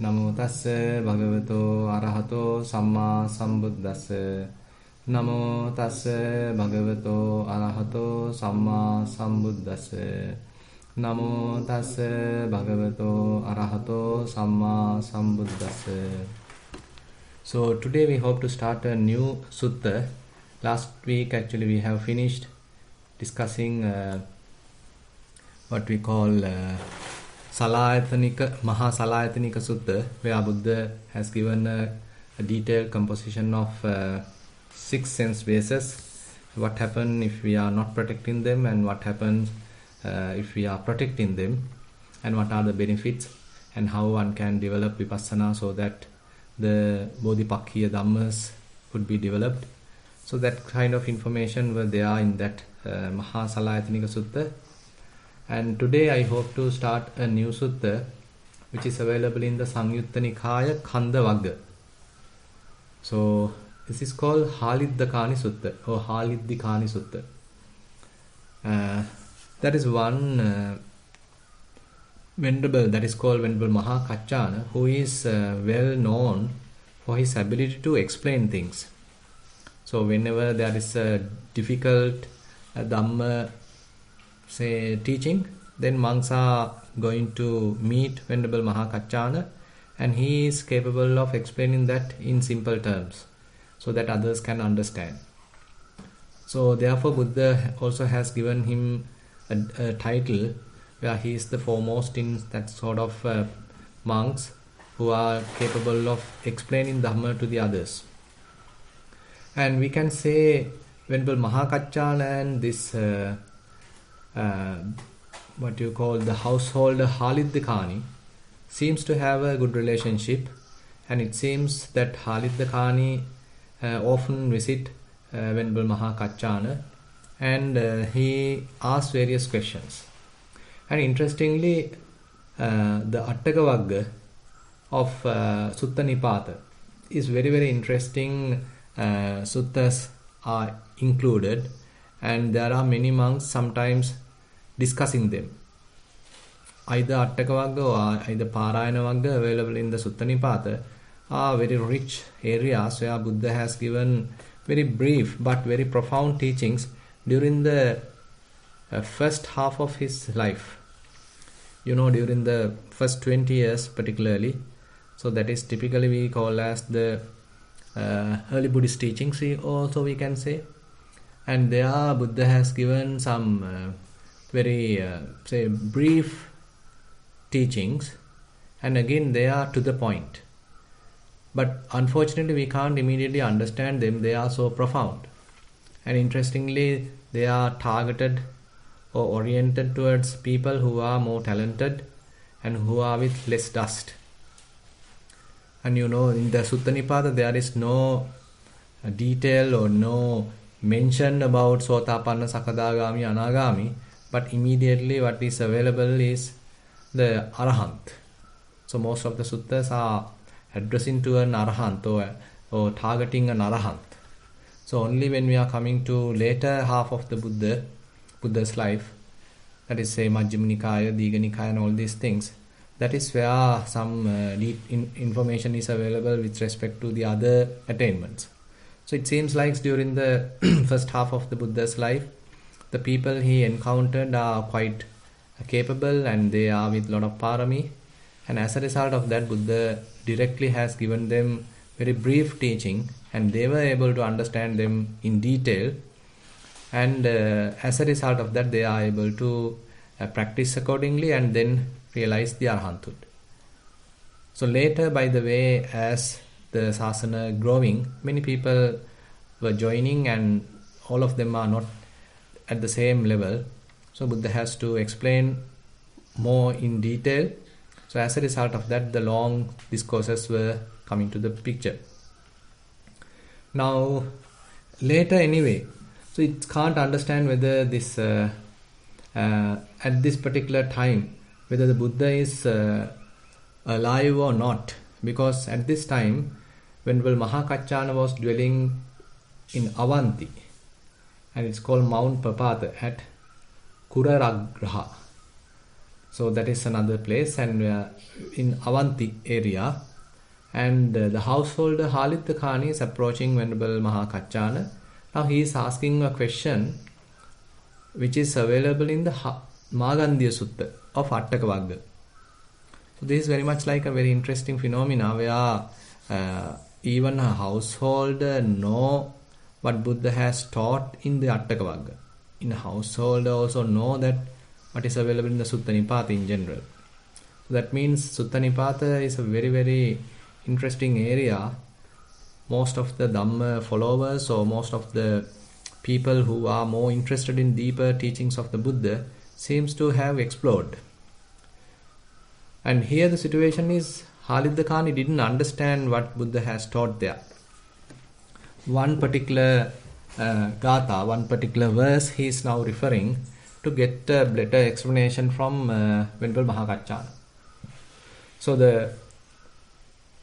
Namo tassa bhagavato arahato samma sambuddhassa. Namo tassa bhagavato arahato samma sambuddhassa. Namo tassa bhagavato arahato samma sambuddhassa. So today we hope to start a new sutta. Last week actually we have finished discussing what we call Maha Salayatanika Sutta, where Buddha has given a detailed composition of 6 sense bases. What happens if we are not protecting them, and what happens if we are protecting them, and what are the benefits, and how one can develop vipassana so that the Bodhipakkhya Dhammas could be developed. So that kind of information were there in that Maha Salayatanika Sutta. And today I hope to start a new sutta which is available in the Samyutta Nikaya Khanda Vagga. So this is called Haliddikani Sutta or Haliddikani Sutta. That is one Venerable, that is called Venerable Mahakachana, who is well known for his ability to explain things. So whenever there is a difficult Dhamma teaching, then monks are going to meet Venerable Mahakachana, and he is capable of explaining that in simple terms so that others can understand. So therefore Buddha also has given him a title where he is the foremost in that sort of monks who are capable of explaining Dhamma to the others. And we can say Venerable Mahakachana and this what you call the householder Haliddikani seems to have a good relationship, and it seems that Haliddikani often visit Venerable Mahakachana, and he asks various questions. And interestingly, the Attaka of Sutta Nipata is very interesting. Suttas are included, and there are many monks sometimes discussing them. Either Attaka Vagga or either Parayana Vagga available in the Sutta Nipata are very rich areas where Buddha has given very brief but very profound teachings during the first half of his life. During the first 20 years particularly. So that is typically we call as the early Buddhist teachings also we can say. And there Buddha has given some very brief teachings, and again they are to the point. But unfortunately we can't immediately understand them, they are so profound. And interestingly, they are targeted or oriented towards people who are more talented and who are with less dust. And in the Sutta Nipata there is no detail or no mention about Sotapanna, Sakadagami, Anagami, but immediately what is available is the Arahant. So most of the suttas are addressing to an Arahant or targeting an Arahant. So only when we are coming to later half of the Buddha's life, that is say Majjhima Nikaya, Digha Nikaya and all these things, that is where some information is available with respect to the other attainments. So it seems like during the first half of the Buddha's life, the people he encountered are quite capable and they are with a lot of parami. And as a result of that, Buddha directly has given them very brief teaching, and they were able to understand them in detail. And as a result of that, they are able to practice accordingly and then realize the Arahanthood. So later, by the way, as the Sasana growing, many people were joining and all of them are not at the same level. So Buddha has to explain more in detail. So as a result of that, the long discourses were coming to the picture. Now, later anyway, so it can't understand whether this, at this particular time, whether the Buddha is alive or not. Because at this time, Venerable Mahakachana was dwelling in Avanti, and it's called Mount Papata at Kuraragraha. So that is another place, and in Avanti area. And the householder Haliddikani is approaching Venerable Mahakachana. Now he is asking a question which is available in the Magandiya Sutta of Attaka Vagga. So this is very much like a very interesting phenomena where even a householder know what Buddha has taught in the Attaka Vagga. In a householder also know that what is available in the Sutta Nipata in general. So that means Sutta Nipata is a very, very interesting area. Most of the Dhamma followers or most of the people who are more interested in deeper teachings of the Buddha seems to have explored. And here the situation is Haliddikani didn't understand what Buddha has taught there. One particular gatha, one particular verse he is now referring to get a better explanation from Venerable Mahakachana. So the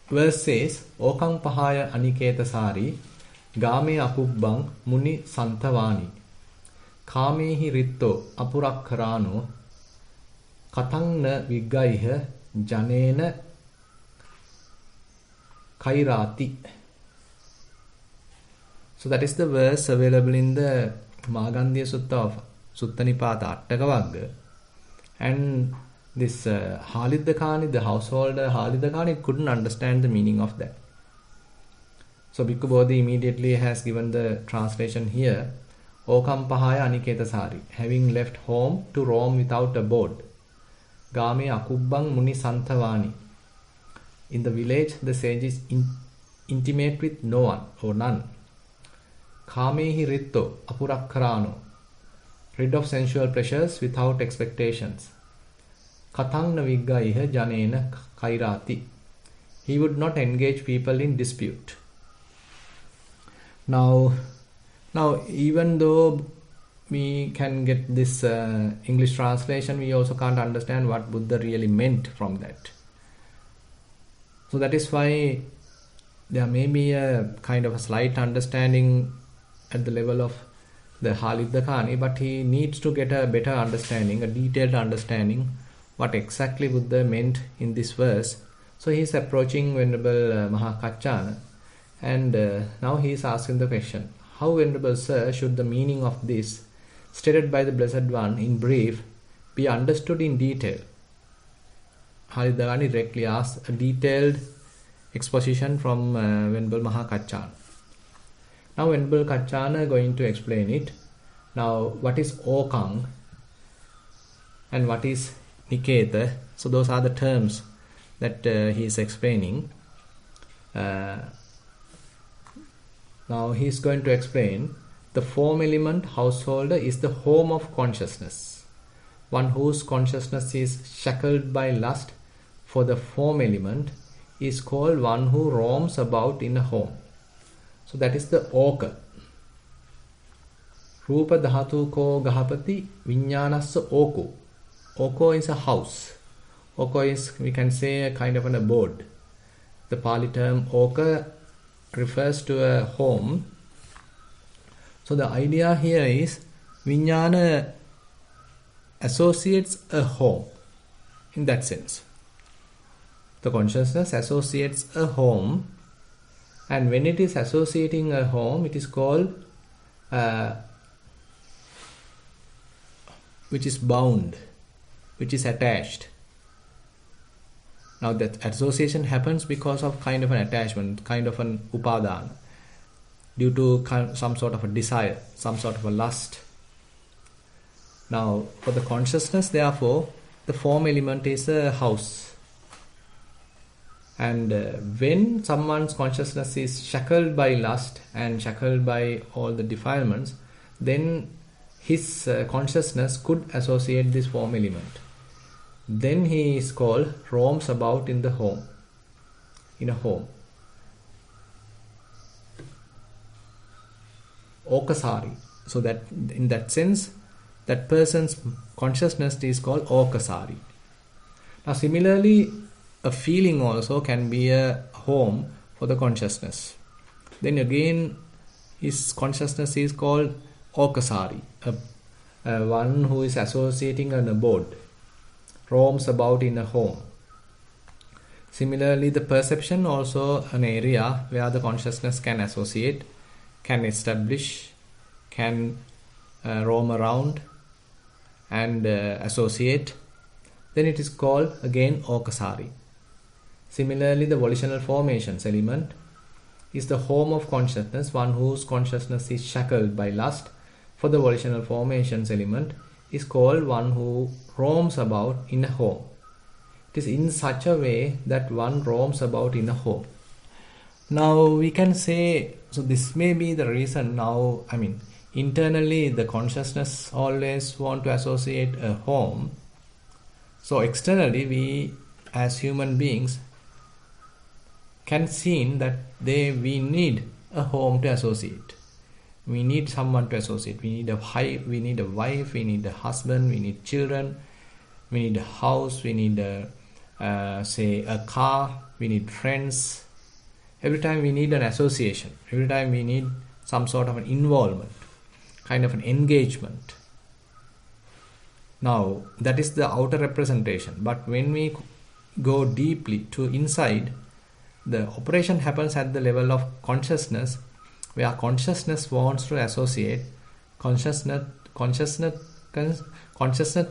verse says, Okang pahaya aniketa sari, game akubbang muni santavani, kamehi ritto apurakkarano, katang na vigaiha janena kairati. So that is the verse available in the Magandiya Sutta of Sutta Nipata Attaka Vagga. And this Haliddikani, the householder Haliddikani, couldn't understand the meaning of that. So Bhikkhu Bodhi immediately has given the translation here. Okam pahaya aniketa sari, having left home to roam without a board. Game akubbang muni santavani. In the village, the sage is intimate with no one or none. Kamehi ritto apurakkarano, rid of sensual pleasures without expectations. Katang na viggaiha janena kairati, he would not engage people in dispute. Now even though we can get this English translation, we also can't understand what Buddha really meant from that. So that is why there may be a kind of a slight understanding at the level of the Haliddikani, but he needs to get a better understanding, a detailed understanding, what exactly Buddha meant in this verse. So he is approaching Venerable Mahakachana, and now he is asking the question, how, Venerable Sir, should the meaning of this, stated by the Blessed One in brief, be understood in detail? Haliddikani directly asks a detailed exposition from Venerable Mahakachana. Now Venerable Kachana going to explain it. Now what is Okang and what is Niketa? So those are the terms that he is explaining. Now he is going to explain the form element householder is the home of consciousness. One whose consciousness is shackled by lust for the form element is called one who roams about in a home. So that is the oka. Rupa dhatu ko gahapati viññānassa oko. Oko is a house. Oko is, we can say, a kind of an abode. The Pali term oka refers to a home. So the idea here is viññāna associates a home in that sense. The consciousness associates a home, and when it is associating a home, it is called which is bound, which is attached. Now that association happens because of kind of an attachment, kind of an upadana, due to some sort of a desire, some sort of a lust. Now for the consciousness, therefore, the form element is a house. And when someone's consciousness is shackled by lust and shackled by all the defilements, then his consciousness could associate this form element. Then he is called roams about in the home, in a home. Okasari. So that in that sense, that person's consciousness is called Okasari. Now similarly, a feeling also can be a home for the consciousness. Then again, his consciousness is called Okasari, one who is associating an abode. roams about in a home. Similarly, the perception also an area where the consciousness can associate, can establish, can roam around and associate. Then it is called again Okasari. Similarly, the volitional formations element is the home of consciousness, one whose consciousness is shackled by lust. For the volitional formations element is called one who roams about in a home. It is in such a way that one roams about in a home. Now we can say, so this may be the reason now, internally the consciousness always want to associate a home. So externally we as human beings can see that we need a home to associate. We need someone to associate. We need a wife, we need a husband, we need children, we need a house, we need a car, we need friends. Every time we need an association. Every time we need some sort of an involvement, kind of an engagement. Now, that is the outer representation. But when we go deeply to inside, the operation happens at the level of consciousness, where consciousness wants to associate. Consciousness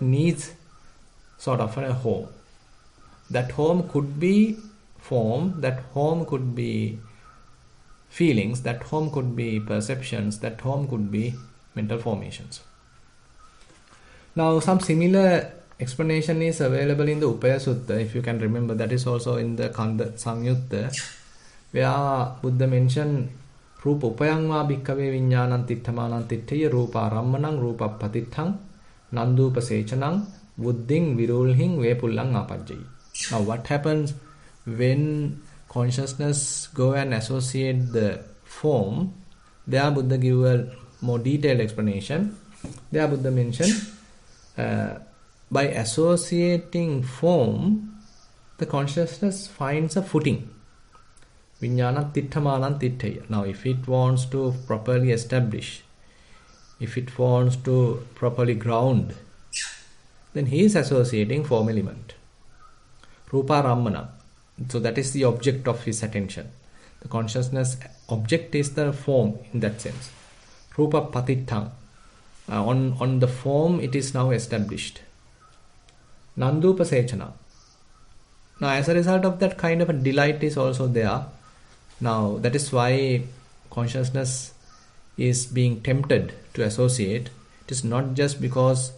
needs sort of a home. That home could be form, that home could be feelings, that home could be perceptions, that home could be mental formations. Now some similar explanation is available in the Upaya Sutta, if you can remember. That is also in the Kanda Sangyutta, where Buddha mentioned Rupa Upayangva Bhikkave Vinyanam Titthamanam Tittaya Rupa Rammanam Rupa Patithang Nandupa Sechanam Buddhing Virulhing Vepullang Apajjayi. Now what happens when consciousness go and associate the form? There Buddha give a more detailed explanation. There Buddha mentioned by associating form, the consciousness finds a footing. Vijnana titthamanam tittaya. Now if it wants to properly establish, if it wants to properly ground, then he is associating form element. Rupa Ramana. So that is the object of his attention. The consciousness object is the form in that sense. Rupa Patithang. On the form it is now established. Nandupa Sechana. Now as a result of that, kind of a delight is also there. Now that is why consciousness is being tempted to associate. It is not just because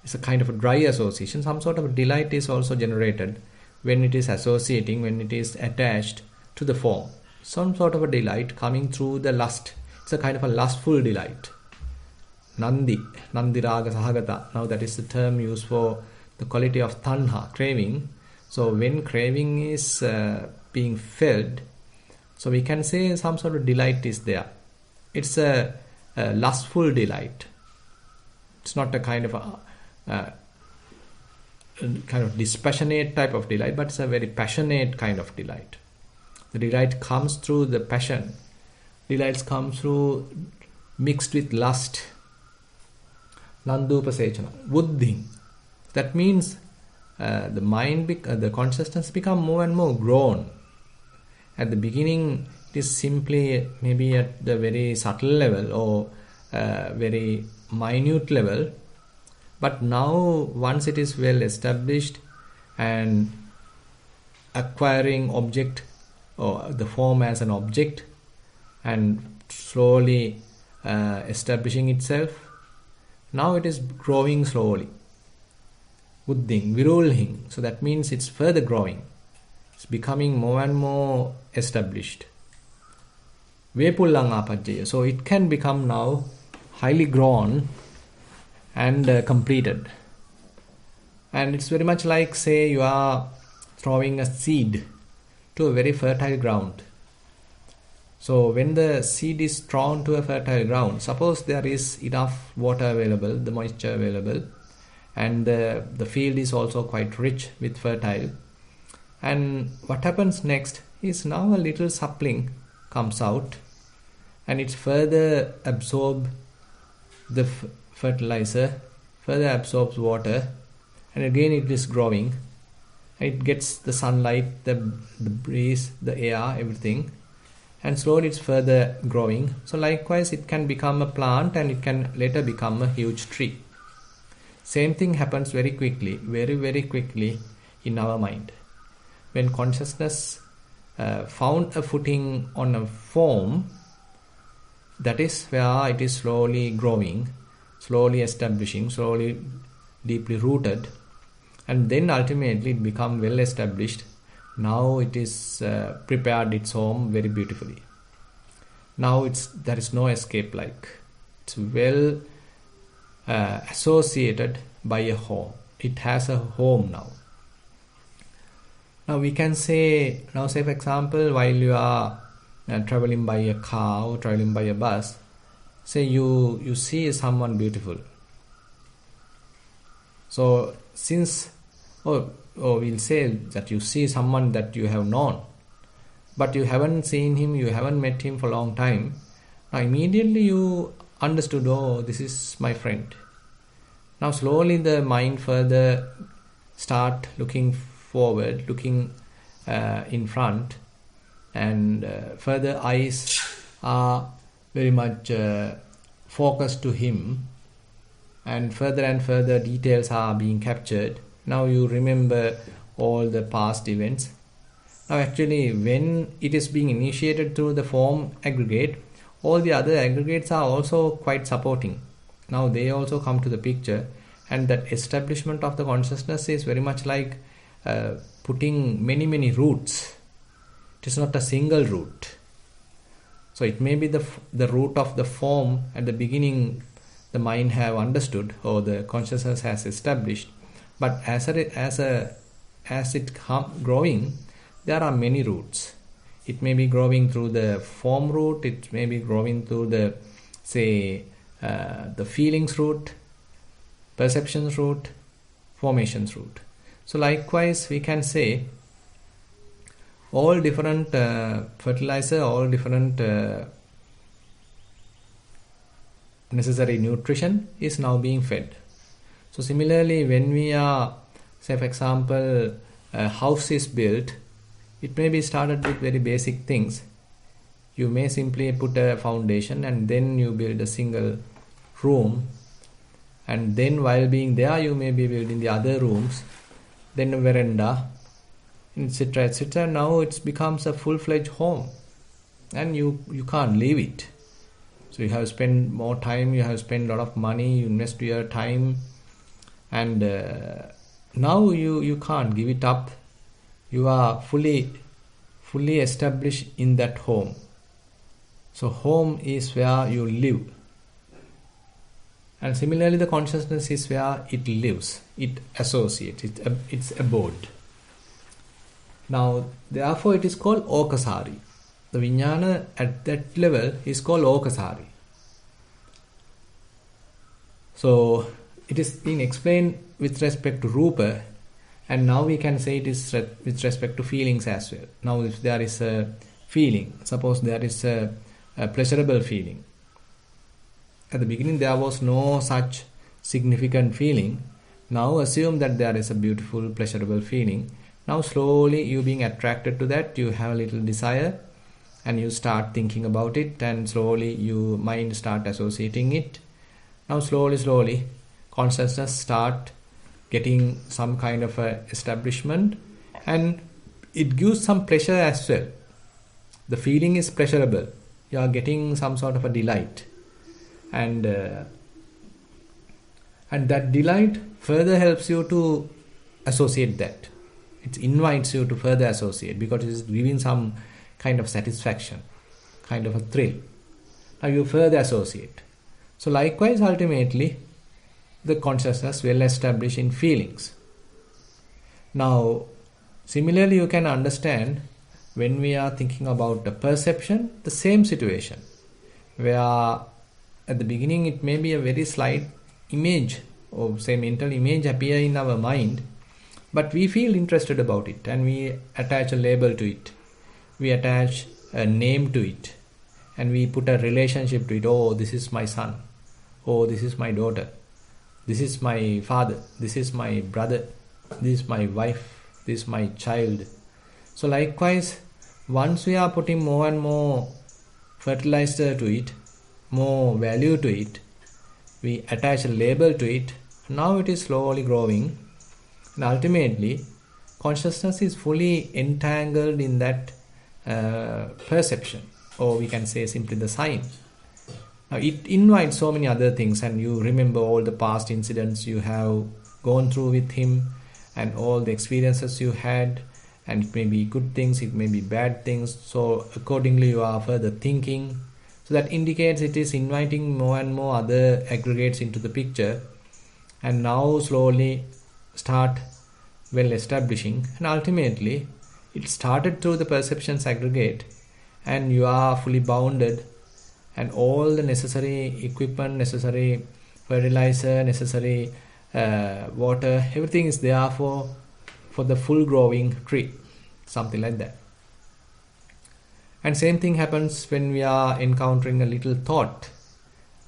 it's a kind of a dry association. Some sort of a delight is also generated when it is associating, when it is attached to the form. Some sort of a delight coming through the lust. It's a kind of a lustful delight. Nandi raga sahagata. Now that is the term used for the quality of tanha, craving. So when craving is being felt, so we can say some sort of delight is there. It's a lustful delight. It's not a kind of dispassionate type of delight, but it's a very passionate kind of delight. The delight comes through the passion. Delights come through mixed with lust. Nandupasechana. Buddhi. That means the mind, the consciousness become more and more grown. At the beginning, it is simply maybe at the very subtle level or very minute level. But now, once it is well established and acquiring object or the form as an object and slowly establishing itself, now it is growing slowly. Buddhing, virulhing. So that means it's further growing. It's becoming more and more established. Vepullang apajjaya. So it can become now highly grown and completed. And it's very much like, say, you are throwing a seed to a very fertile ground. So when the seed is thrown to a fertile ground, suppose there is enough water available, the moisture available, and the field is also quite rich with fertile. And what happens next is now a little sapling comes out and it further absorbs the fertilizer, further absorbs water, and again it is growing. It gets the sunlight, the breeze, the air, everything, and slowly it's further growing. So likewise it can become a plant and it can later become a huge tree. Same thing happens very quickly, very quickly in our mind. When consciousness found a footing on a form, that is where it is slowly growing, slowly establishing, slowly deeply rooted, and then ultimately it becomes well established. Now it is prepared its home very beautifully. Now there is no escape, like it's well associated by a home. It has a home now. Now we can say, say for example, while you are traveling by a car or traveling by a bus, say you see someone beautiful. So since, or we'll say that you see someone that you have known, but you haven't seen him, you haven't met him for a long time. Now immediately you understood, oh, this is my friend. Now slowly the mind further start looking forward, looking in front, and further eyes are very much focused to him, and further details are being captured. Now you remember all the past events. Now actually when it is being initiated through the form aggregate, all the other aggregates are also quite supporting. Now they also come to the picture, and that establishment of the consciousness is very much like putting many roots. It is not a single root. So it may be the root of the form at the beginning the mind have understood, or the consciousness has established, but as it growing, there are many roots. It may be growing through the form root, it may be growing through the, say, the feelings root, perceptions root, formations root. So likewise we can say all different fertilizer, all different necessary nutrition is now being fed. So similarly, when we are, say for example, a house is built, it may be started with very basic things. You may simply put a foundation and then you build a single room, and then while being there you may be building the other rooms, then a veranda, etc, etc. Now it becomes a full-fledged home and you can't leave it. So you have spent more time, you have spent a lot of money, you invest your time, and now you can't give it up. You are fully established in that home. So home is where you live, and similarly the consciousness is where it lives, it associates, its abode. Now therefore it is called Okasari. The Vijnana at that level is called Okasari. So it is being explained with respect to Rupa, and now we can say it is with respect to feelings as well. Now if there is a feeling, suppose there is a pleasurable feeling. At the beginning there was no such significant feeling. Now assume that there is a beautiful pleasurable feeling. Now slowly you being attracted to that, you have a little desire and you start thinking about it, and slowly your mind start associating it. Now slowly consciousness start getting some kind of a establishment, and it gives some pleasure as well. The feeling is pleasurable. You are getting some sort of a delight, and that delight further helps you to associate that. It invites you to further associate because it is giving some kind of satisfaction, kind of a thrill. Now you further associate. So likewise, ultimately, the consciousness will establish in feelings. Now, similarly, you can understand when we are thinking about the perception, the same situation, where at the beginning it may be a very slight image or say mental image appear in our mind, but we feel interested about it and we attach a label to it. We attach a name to it and we put a relationship to it. Oh, this is my son. Oh, this is my daughter. This is my father. This is my brother. this is my wife, this is my child. So likewise, once we are putting more and more fertilizer to it, more value to it, we attach a label to it, now it is slowly growing, and ultimately consciousness is fully entangled in that perception, or we can say simply the sign. Now it invites so many other things, and you remember all the past incidents you have gone through with him and all the experiences you had, and it may be good things, it may be bad things, so accordingly you are further thinking. So that indicates it is inviting more and more other aggregates into the picture, and now slowly start well establishing, and ultimately it started through the perceptions aggregate, and you are fully bounded, and all the necessary equipment, necessary fertilizer, necessary water, everything is there for the full growing tree, something like that. And same thing happens when we are encountering a little thought.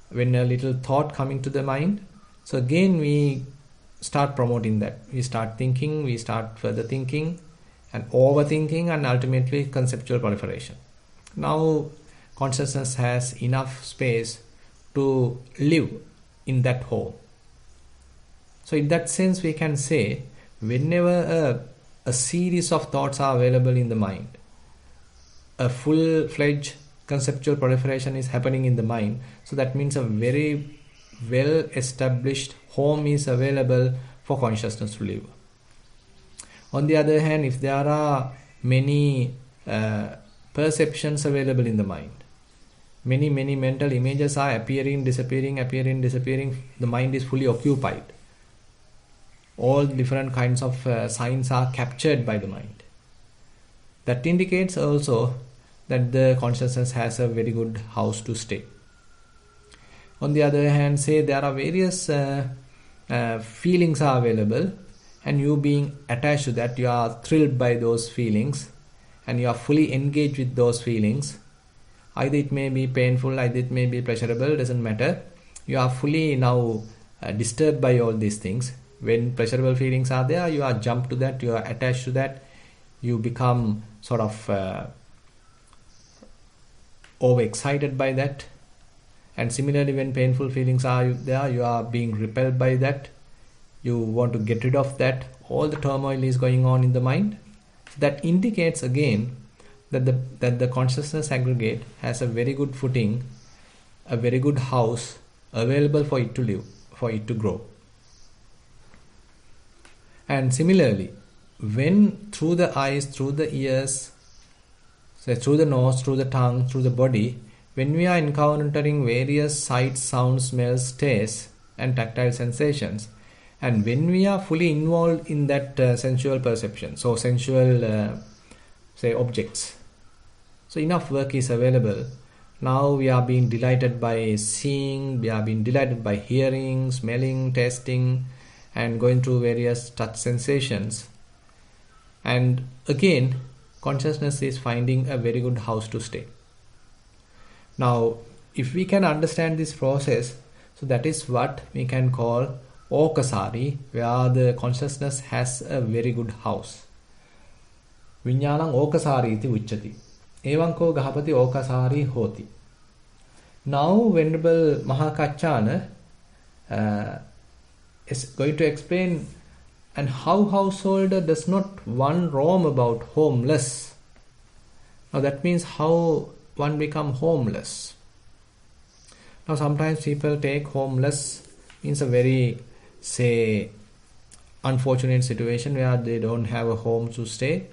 When a little thought coming to the mind, so again we start promoting that. We start thinking, we start further thinking and overthinking, and ultimately conceptual proliferation. Now consciousness has enough space to live in that home. So in that sense we can say, whenever a series of thoughts are available in the mind, a full-fledged conceptual proliferation is happening in the mind, so that means a very well-established home is available for consciousness to live. On the other hand, if there are many perceptions available in the mind, many mental images are appearing, disappearing, the mind is fully occupied. All different kinds of signs are captured by the mind. That indicates also that the consciousness has a very good house to stay. On the other hand, say there are various feelings are available, and you being attached to that, you are thrilled by those feelings, and you are fully engaged with those feelings. Either it may be painful, either it may be pleasurable, doesn't matter. You are fully now disturbed by all these things. When pleasurable feelings are there, you are jumped to that, you are attached to that, you become sort of overexcited by that. And similarly, when painful feelings are there, you are being repelled by that, you want to get rid of that. All the turmoil is going on in the mind. That indicates again that the consciousness aggregate has a very good footing, a very good house available for it to live, for it to grow. And similarly, when through the eyes, through the ears, so through the nose, through the tongue, through the body, when we are encountering various sights, sounds, smells, tastes and tactile sensations, and when we are fully involved in that sensual perception, so sensual say objects, so enough work is available. Now we are being delighted by seeing, we are being delighted by hearing, smelling, tasting, and going through various touch sensations. And again, consciousness is finding a very good house to stay. Now, if we can understand this process, so that is what we can call okasari, where the consciousness has a very good house. Viññānaṁ okasari iti uchchati. Evanko gahapati okasari hoti. Now, Venerable Mahakachana is going to explain, and how householder does not one roam about homeless. Now that means how one become homeless. Now sometimes people take homeless means a very, say, unfortunate situation where they don't have a home to stay.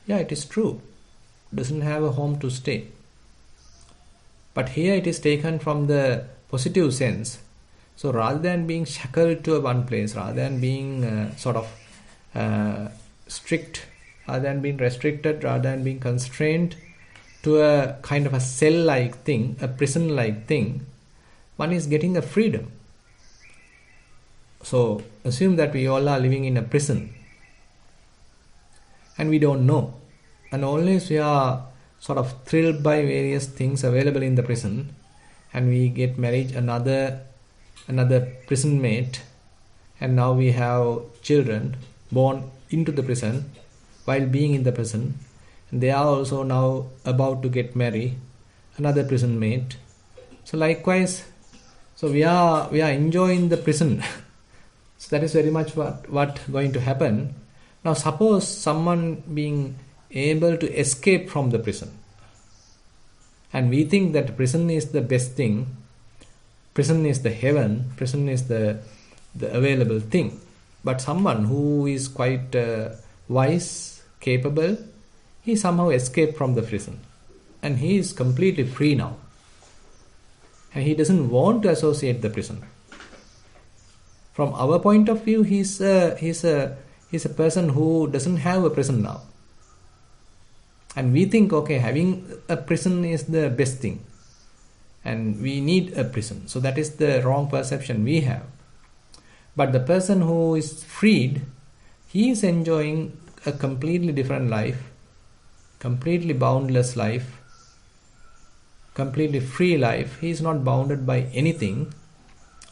Yeah, it is true. Doesn't have a home to stay. But here it is taken from the positive sense. So rather than being shackled to one place, rather than being strict, rather than being restricted, rather than being constrained to a kind of a cell-like thing, a prison-like thing, one is getting a freedom. So assume that we all are living in a prison and we don't know. And only we are sort of thrilled by various things available in the prison, and we get married another prison mate, and now we have children, born into the prison while being in the prison. And they are also now about to get married, another prison mate. So likewise, so we are enjoying the prison. So that is very much what going to happen. Now suppose someone being able to escape from the prison, and we think that prison is the best thing, prison is the heaven, prison is the available thing. But someone who is quite wise, capable, he somehow escaped from the prison, and he is completely free now, and he doesn't want to associate the prison. From our point of view, he's a person who doesn't have a prison now, and we think, okay, having a prison is the best thing, and we need a prison. So that is the wrong perception we have. But the person who is freed, he is enjoying a completely different life, completely boundless life, completely free life. He is not bounded by anything.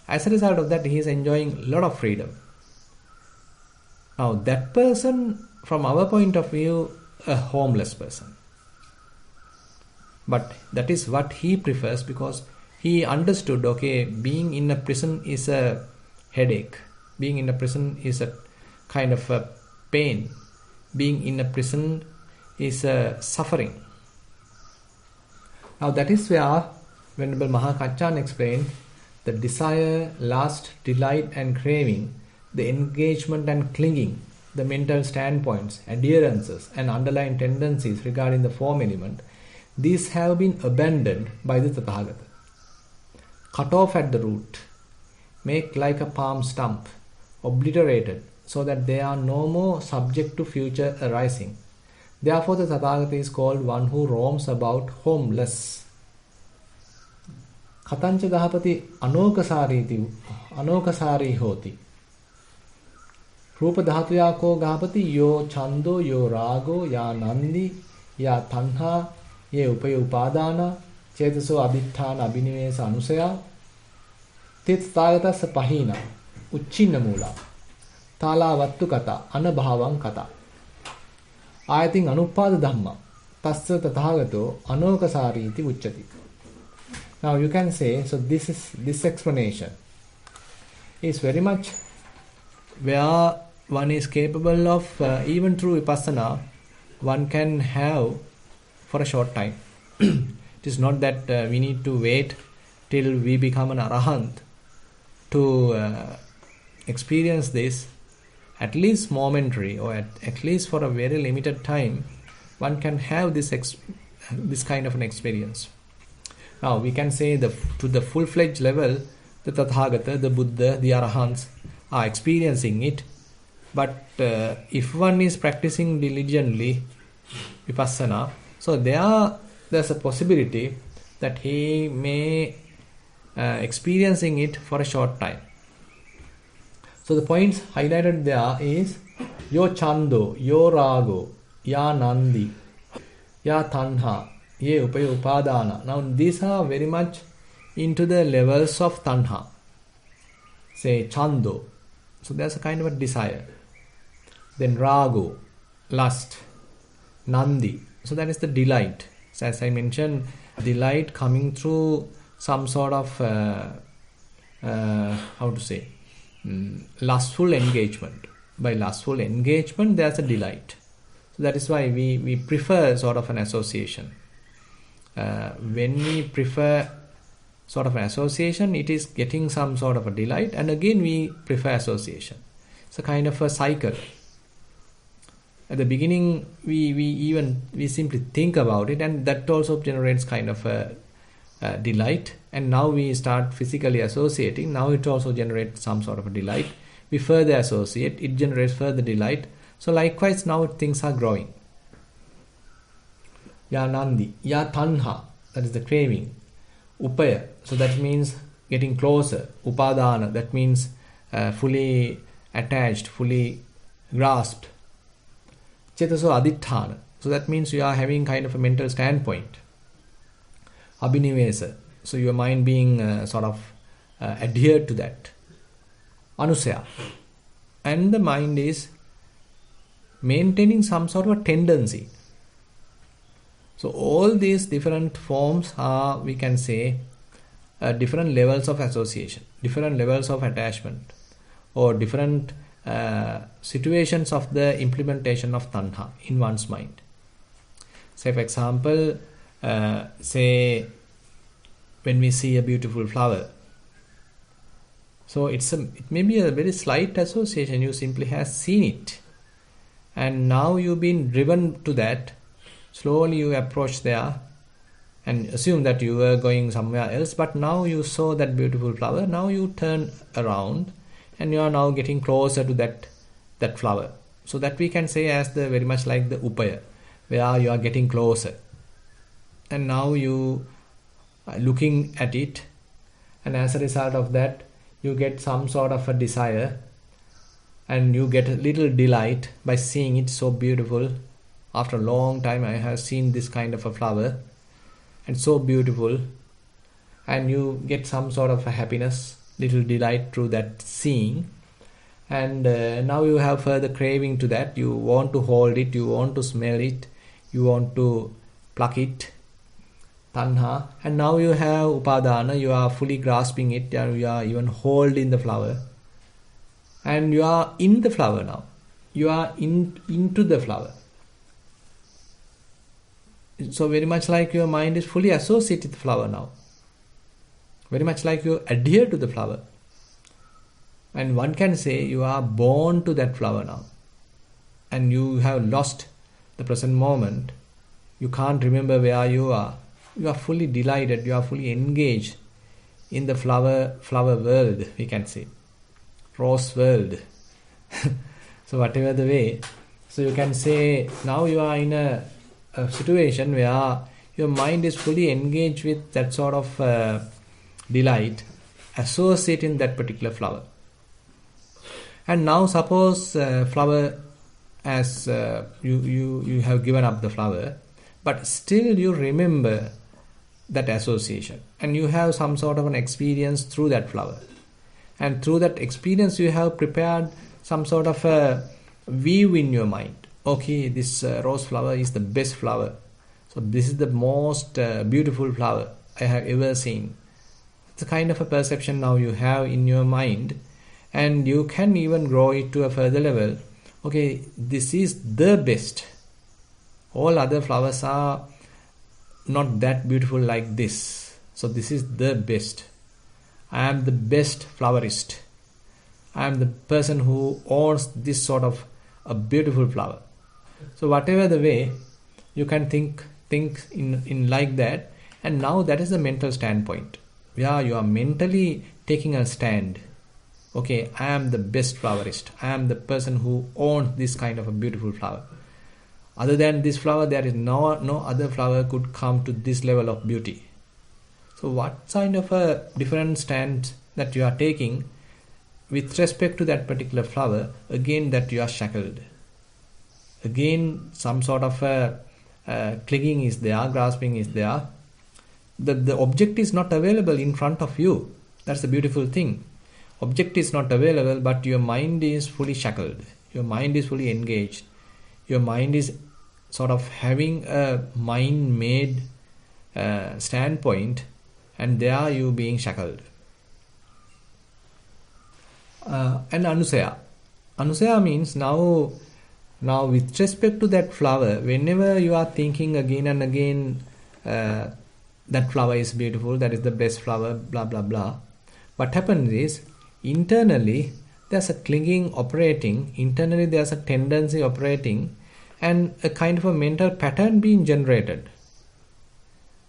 As a result of that, he is enjoying a lot of freedom. Now that person, from our point of view, a homeless person. But that is what he prefers, because he understood, okay, being in a prison is a headache. Being in a prison is a kind of a pain. Being in a prison is a suffering. Now that is where Venerable Mahakachan explained the desire, lust, delight and craving, the engagement and clinging, the mental standpoints, adherences and underlying tendencies regarding the form element, these have been abandoned by the Tathagata. Cut off at the root, make like a palm stump, obliterated, so that they are no more subject to future arising. Therefore the Tathagata is called one who roams about homeless. Katancha gahapati anokasari hoti. Rupa dhatuya ko gahapati yo chando yo rago ya nandi ya tanha ye upaya upadana chetaso aditthana abhinivesa anusaya tit tagatasa pahina uchchinna mula tala vattu kata anabhavam kata ayatin anupada dhamma tassa tathagato anokasari iti uchchati. Now you can say, so this explanation is very much where one is capable of, even through vipassana, one can have for a short time. It is not that we need to wait till we become an arahant to experience this. At least momentary, or at least for a very limited time, one can have this kind of an experience. Now we can say to the full-fledged level, the Tathagata, the Buddha, the Arahants are experiencing it. But if one is practicing diligently vipassana, so there's a possibility that he may experiencing it for a short time. So the points highlighted there is yo chando, yo rago, ya nandi, ya tanha, ye upaya upadana. Now these are very much into the levels of tanha. Say chando, so there's a kind of a desire. Then rago, lust. Nandi, so that is the delight. So as I mentioned, delight coming through some sort of lustful engagement. By lustful engagement, there's a delight. So that is why we prefer sort of an association. When we prefer sort of an association, it is getting some sort of a delight, and again we prefer association. It's a kind of a cycle. At the beginning, we simply think about it, and that also generates kind of a delight. And now we start physically associating. Now it also generates some sort of a delight. We further associate, it generates further delight. So likewise, now things are growing. Ya nandi, ya tanha, that is the craving. Upaya, so that means getting closer. Upadana, that means fully attached, fully grasped. Chetaso aditthana, so that means you are having kind of a mental standpoint. Abhinivesa, so your mind being adhered to that. Anusaya, and the mind is maintaining some sort of a tendency. So all these different forms are, we can say, different levels of association, different levels of attachment, or different situations of the implementation of tanha in one's mind. Say for example, say when we see a beautiful flower, so it may be a very slight association. You simply have seen it, and now you've been driven to that. Slowly you approach there and assume that you were going somewhere else, but now you saw that beautiful flower. Now you turn around and you are now getting closer to that flower. So that we can say as the very much like the upaya, where you are getting closer, and now you are looking at it, and as a result of that you get some sort of a desire, and you get a little delight by seeing it so beautiful. After a long time I have seen this kind of a flower, and so beautiful, and you get some sort of a happiness, little delight through that seeing, and now you have further craving to that. You want to hold it, you want to smell it, you want to pluck it, tanha, and now you have upadana. You are fully grasping it, and you are even holding the flower, and you are in the flower now. You are into the flower. So very much like your mind is fully associated with the flower now. Very much like you adhere to the flower. And one can say you are born to that flower now. And you have lost the present moment. You can't remember where you are. You are fully delighted. You are fully engaged in the flower world, we can say. Rose world. So whatever the way. So you can say now you are in a situation where your mind is fully engaged with that sort of delight, associating that particular flower. And now suppose flower, as you have given up the flower, but still you remember that association, and you have some sort of an experience through that flower, and through that experience you have prepared some sort of a view in your mind. Okay, this rose flower is the best flower. So this is the most beautiful flower I have ever seen. It's a kind of a perception now you have in your mind, and you can even grow it to a further level. Okay, this is the best. All other flowers are not that beautiful like this. So this is the best. I am the best flowerist. I am the person who owns this sort of a beautiful flower. So whatever the way, you can think in like that, and now that is the mental standpoint. Yeah, you are mentally taking a stand. Okay, I am the best flowerist. I am the person who owns this kind of a beautiful flower. Other than this flower, there is no other flower could come to this level of beauty. So what kind of a different stand that you are taking with respect to that particular flower, again that you are shackled. Again, some sort of clinging is there, grasping is there. The object is not available in front of you. That's the beautiful thing. Object is not available, but your mind is fully shackled. Your mind is fully engaged. Your mind is sort of having a mind-made standpoint, and there you being shackled. And anusaya. Anusaya means now with respect to that flower, whenever you are thinking again and again that flower is beautiful, that is the best flower, blah blah blah, what happens is internally there's a clinging operating, internally there's a tendency operating, and a kind of a mental pattern being generated.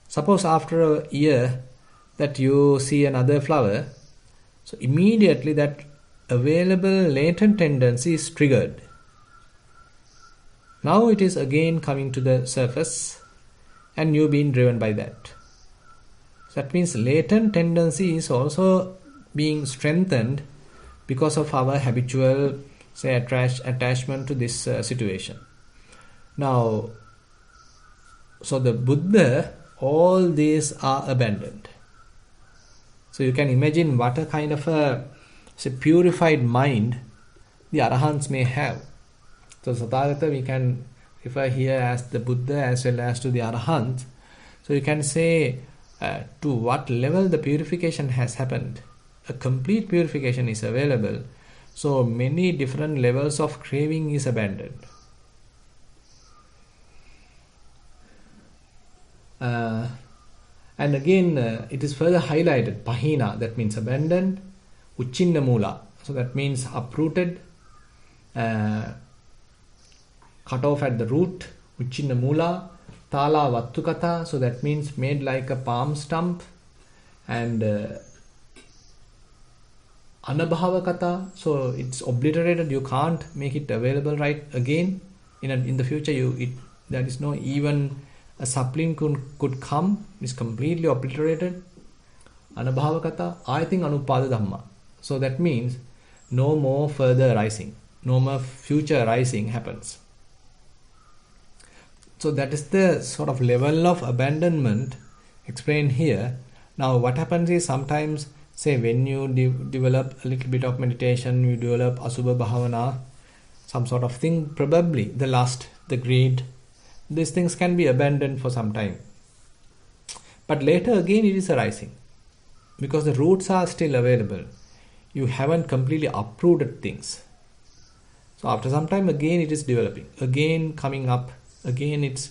Suppose after a year that you see another flower, so immediately that available latent tendency is triggered. Now it is again coming to the surface, and you being driven by that. So that means latent tendency is also being strengthened because of our habitual, say, attachment to this situation. Now, so the Buddha, all these are abandoned. So you can imagine what a kind of a purified mind the Arahants may have. So Tathagata we can refer here as the Buddha as well as to the Arahant. So you can say to what level the purification has happened. A complete purification is available. So many different levels of craving is abandoned. And again, it is further highlighted. Pahina, that means abandoned. Uchinna Mula, so that means uprooted, cut off at the root. Uchinna Mula. Tala Vattukata, so that means made like a palm stump. And Anabhavakata, so it's obliterated, you can't make it available right again. In the future, there is no even a sapling could come, it's completely obliterated. Anabhavakata, I think Anupada Dhamma. So that means no more further rising, no more future rising happens. So that is the sort of level of abandonment explained here. Now what happens is sometimes, say when you develop a little bit of meditation, you develop Asubha Bhavana, some sort of thing, probably the lust, the greed, these things can be abandoned for some time. But later again it is arising because the roots are still available. You haven't completely uprooted things. So after some time again it is developing, again coming up, again it's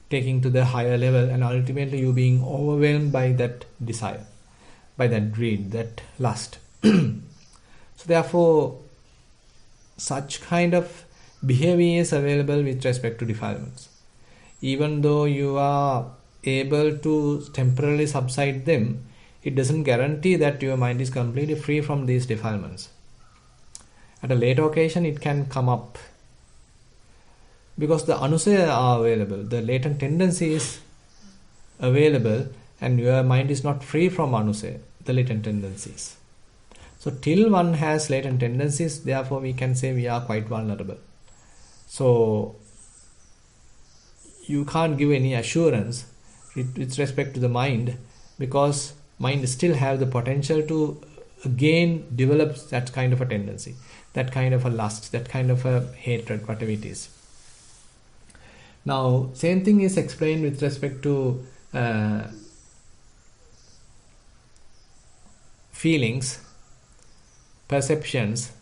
taking to the higher level, and ultimately you being overwhelmed by that desire, by that greed, that lust. So therefore such kind of behavior is available with respect to defilements. Even though you are able to temporarily subside them, it doesn't guarantee that your mind is completely free from these defilements. At a later occasion it can come up because the anusaya are available, the latent tendency is available, and your mind is not free from anusaya, the latent tendencies. So till one has latent tendencies, therefore we can say we are quite vulnerable. So you can't give any assurance with respect to the mind, because mind still have the potential to again develop that kind of a tendency, that kind of a lust, that kind of a hatred, whatever it is. Now same thing is explained with respect to feelings, perceptions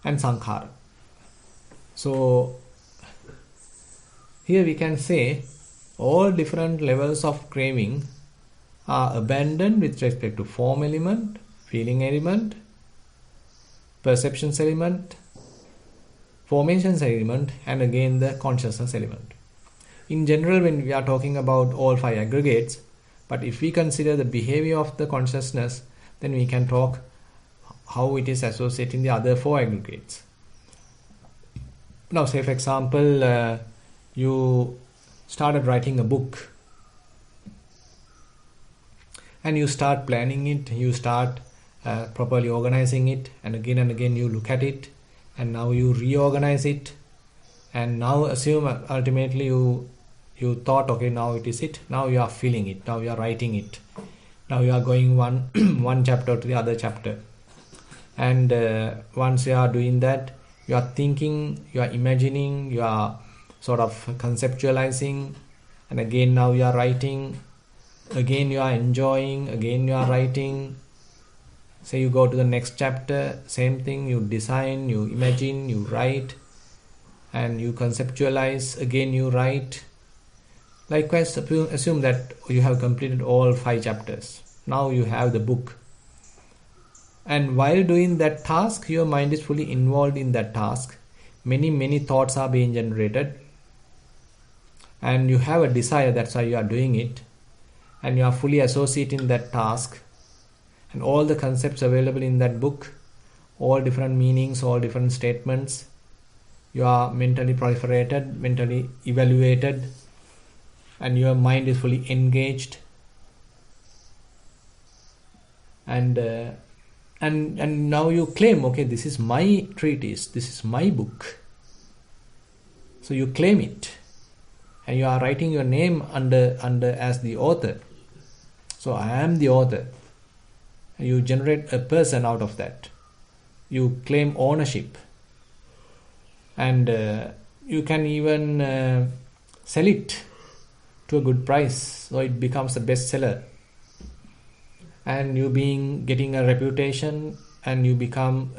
and sankhara. So here we can say all different levels of craving are abandoned with respect to form element, feeling element, perceptions element, formations element, and again the consciousness element. In general, when we are talking about all five aggregates, but if we consider the behavior of the consciousness, then we can talk how it is associating the other four aggregates. Now say for example, you started writing a book and you start planning it, you start properly organizing it, and again you look at it, and now you reorganize it, and now assume ultimately you thought, okay, now it is it, now you are feeling it, now you are writing it, now you are going one chapter to the other chapter, and once you are doing that, you are thinking, you are imagining, you are sort of conceptualizing, and again now you are writing, again you are enjoying, again you are writing. Say you go to the next chapter, same thing, you design, you imagine, you write, and you conceptualize, again you write. Likewise, assume that you have completed all 5 chapters. Now you have the book. And while doing that task, your mind is fully involved in that task. Many thoughts are being generated. And you have a desire, that's why you are doing it. And you are fully associating that task. And all the concepts available in that book, all different meanings, all different statements, you are mentally proliferated, mentally evaluated, and your mind is fully engaged. And now you claim, okay, this is my treatise, this is my book. So you claim it, and you are writing your name under as the author. So I am the author. You generate a person out of that. You claim ownership. and you can even sell it to a good price, so it becomes a bestseller, and you getting a reputation, and you become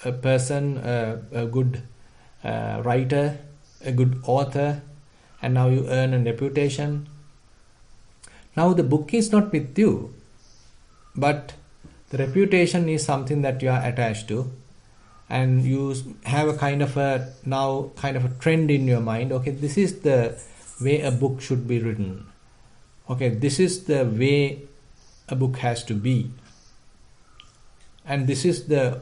a person, a good writer, a good author, and now you earn a reputation. Now the book is not with you, but the reputation is something that you are attached to, and you have a kind of a trend in your mind. Okay, this is the way a book should be written. Okay, this is the way a book has to be, and this is the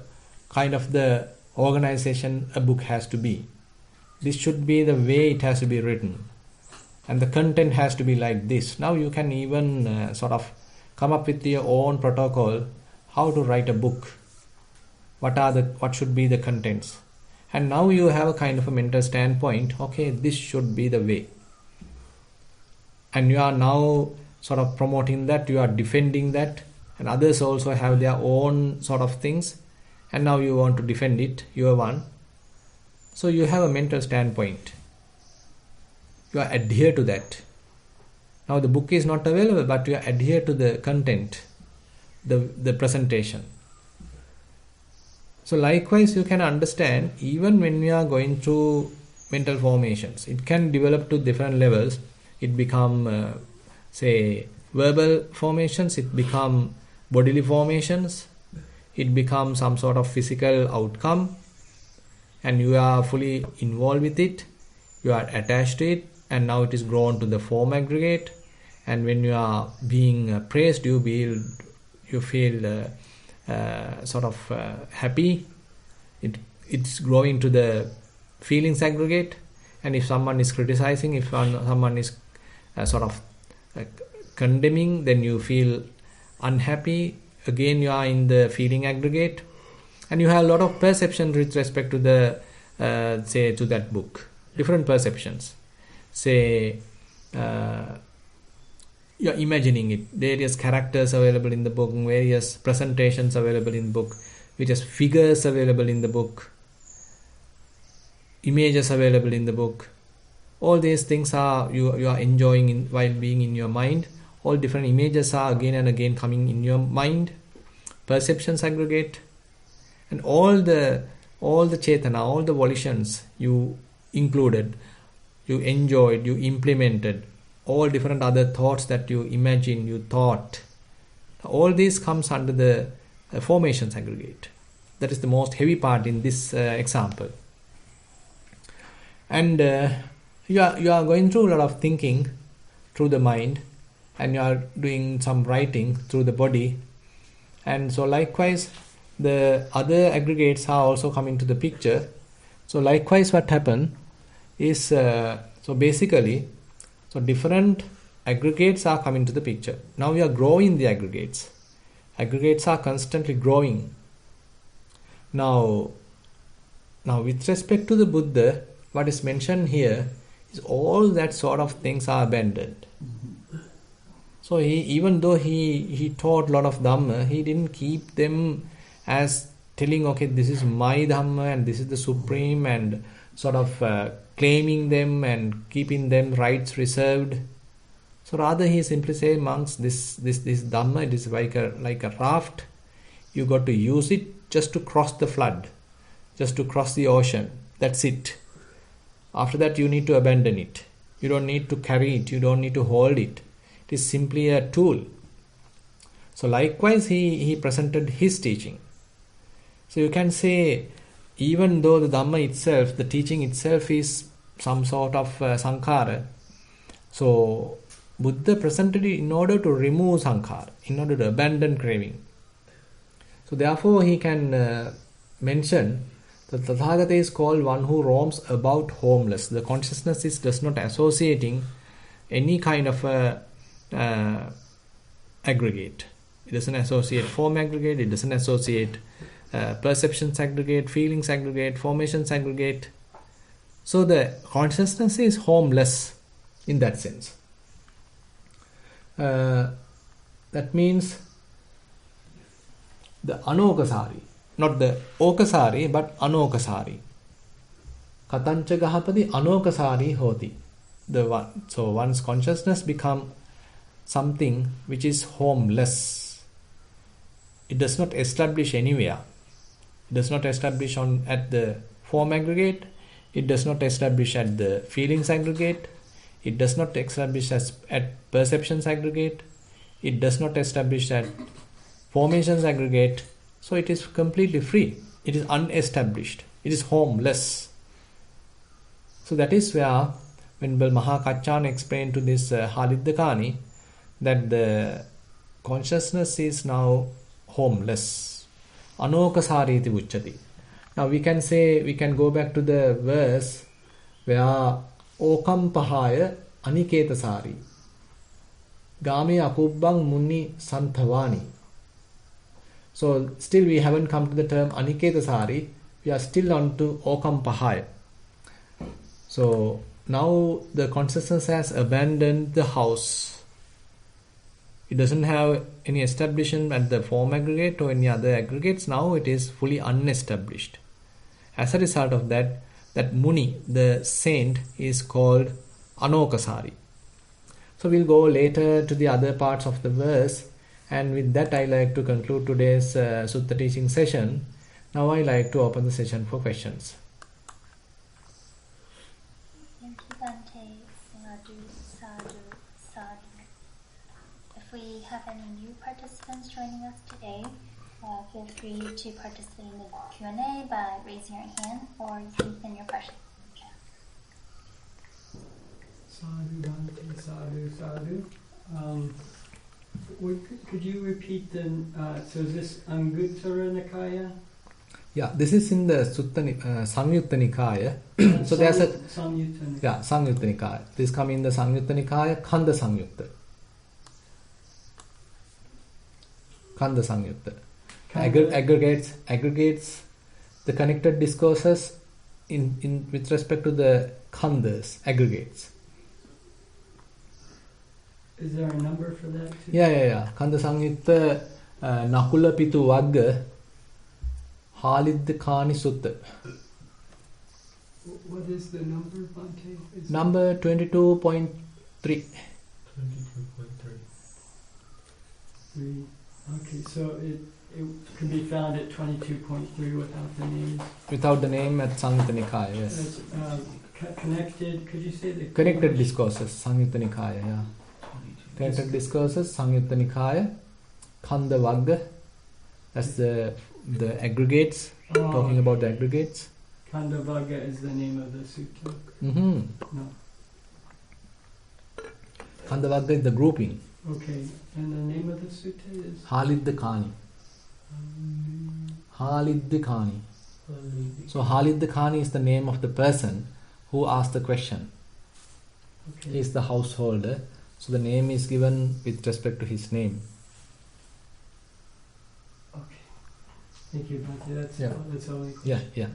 kind of the organization a book has to be. This should be the way it has to be written, and the content has to be like this. Now you can even come up with your own protocol how to write a book. What should be the contents, and now you have a kind of a mental standpoint. Okay, this should be the way, and you are now promoting that, you are defending that, and others also have their own things, and now you want to defend it, your one. So you have a mental standpoint, you are adhere to that. Now the book is not available, but you adhere to the content, the presentation. So likewise, you can understand, even when we are going through mental formations, it can develop to different levels. It become say verbal formations, it become bodily formations, it becomes some sort of physical outcome, and you are fully involved with it, you are attached to it, and now it is grown to the form aggregate. And when you are being praised, you feel happy. It's growing to the feelings aggregate. And if someone is criticizing, if someone is condemning, then you feel unhappy. Again, you are in the feeling aggregate, and you have a lot of perceptions with respect to the to that book. Different perceptions. Say you're imagining it, various characters available in the book, various presentations available in the book, various figures available in the book, images available in the book. All these things are you are enjoying while being in your mind. All different images are again and again coming in your mind. Perceptions aggregate, and all the chetana, all the volitions you included, you enjoyed, you implemented, all different other thoughts that you imagined, you thought, all this comes under the formations aggregate. That is the most heavy part in this example. And you are going through a lot of thinking through the mind, and you are doing some writing through the body, and so likewise the other aggregates are also coming to the picture. So likewise what happened is basically different aggregates are coming to the picture. Now we are growing the aggregates. Aggregates are constantly growing. Now with respect to the Buddha, what is mentioned here is all that sort of things are abandoned. So even though he taught a lot of Dhamma, he didn't keep them as telling, okay, this is my Dhamma and this is the supreme, and claiming them and keeping them rights reserved. So rather he simply say, monks, this Dhamma, it is like a raft. You got to use it just to cross the flood, just to cross the ocean. That's it. After that you need to abandon it. You don't need to carry it. You don't need to hold it. It is simply a tool. So likewise he presented his teaching. So you can say, even though the Dhamma itself, the teaching itself is some sort of sankhara, so Buddha presented it in order to remove sankhara, in order to abandon craving. So therefore he can mention that Tathagata is called one who roams about homeless. The consciousness does not associating any kind of aggregate. It doesn't associate form aggregate, it doesn't associate perceptions aggregate, feelings aggregate, formations aggregate. So the consciousness is homeless in that sense. That means the anokasari, not the okasari, but anokasari. Katancha gahapati anokasari hoti. So one's consciousness become something which is homeless. It does not establish anywhere. It does not establish at the form aggregate. It does not establish at the feelings aggregate. It does not establish at perceptions aggregate. It does not establish at formations aggregate. So it is completely free. It is unestablished. It is homeless. So that is where Venerable Mahakachana explained to this Haliddikani that the consciousness is now homeless. Anokasari iti uchati. Now we can go back to the verse where Okam Pahaya Aniketasari Game Akubbang Muni Santhavani. So still we haven't come to the term Aniketasari. We are still on to Okam Pahaya. So now the consciousness has abandoned the house. It doesn't have any establishment at the form aggregate or any other aggregates. Now it is fully unestablished. As a result of that Muni, the saint, is called Anokasari. So we'll go later to the other parts of the verse, and with that I like to conclude today's Sutta teaching session. Now I like to open the session for questions. Thank you, Bhante. Sadhu, sadhu, sadhu. If we have any new participants joining us today, feel free to participate in the Q&A by raising your hand or type in your question. Sadhu, Bhante, sadhu, sadhu. Could you repeat the, so is this Anguttara Nikaya? Yeah, this is in the Sutta Samyutta Nikaya. So there's a Samyutta Nikaya. Yeah, Samyutta Nikaya. This come in the Samyutta Nikaya, Khanda Samyutta. Khanda Samyutta. Aggregates the connected discourses in with respect to the khandas, aggregates. Is there a number for that too? Yeah. Khanda Samyutta Nakula Pitu Vagga Haliddikani Sutta. What is the number, Bhante? Number 22.3. 22.3. Okay, so it can be found at 22.3 without the names. Without the name at Samyutta Nikaya, yes. Connected, could you say the Connected discourses, Samyutta Nikaya, yeah. Connected discourses, Samyutta Nikaya, Khanda Vagga, that's the aggregates, talking about the aggregates. Khanda Vagga is the name of the sutta? Mm-hmm. No. Khanda Vagga is the grouping. Okay, and the name of the sutta is? Haliddikani. Haliddikani. So Haliddikani is the name of the person who asked the question. Okay. He is the householder. So the name is given with respect to his name. Okay. Thank you, Bhante. That's all. Yeah.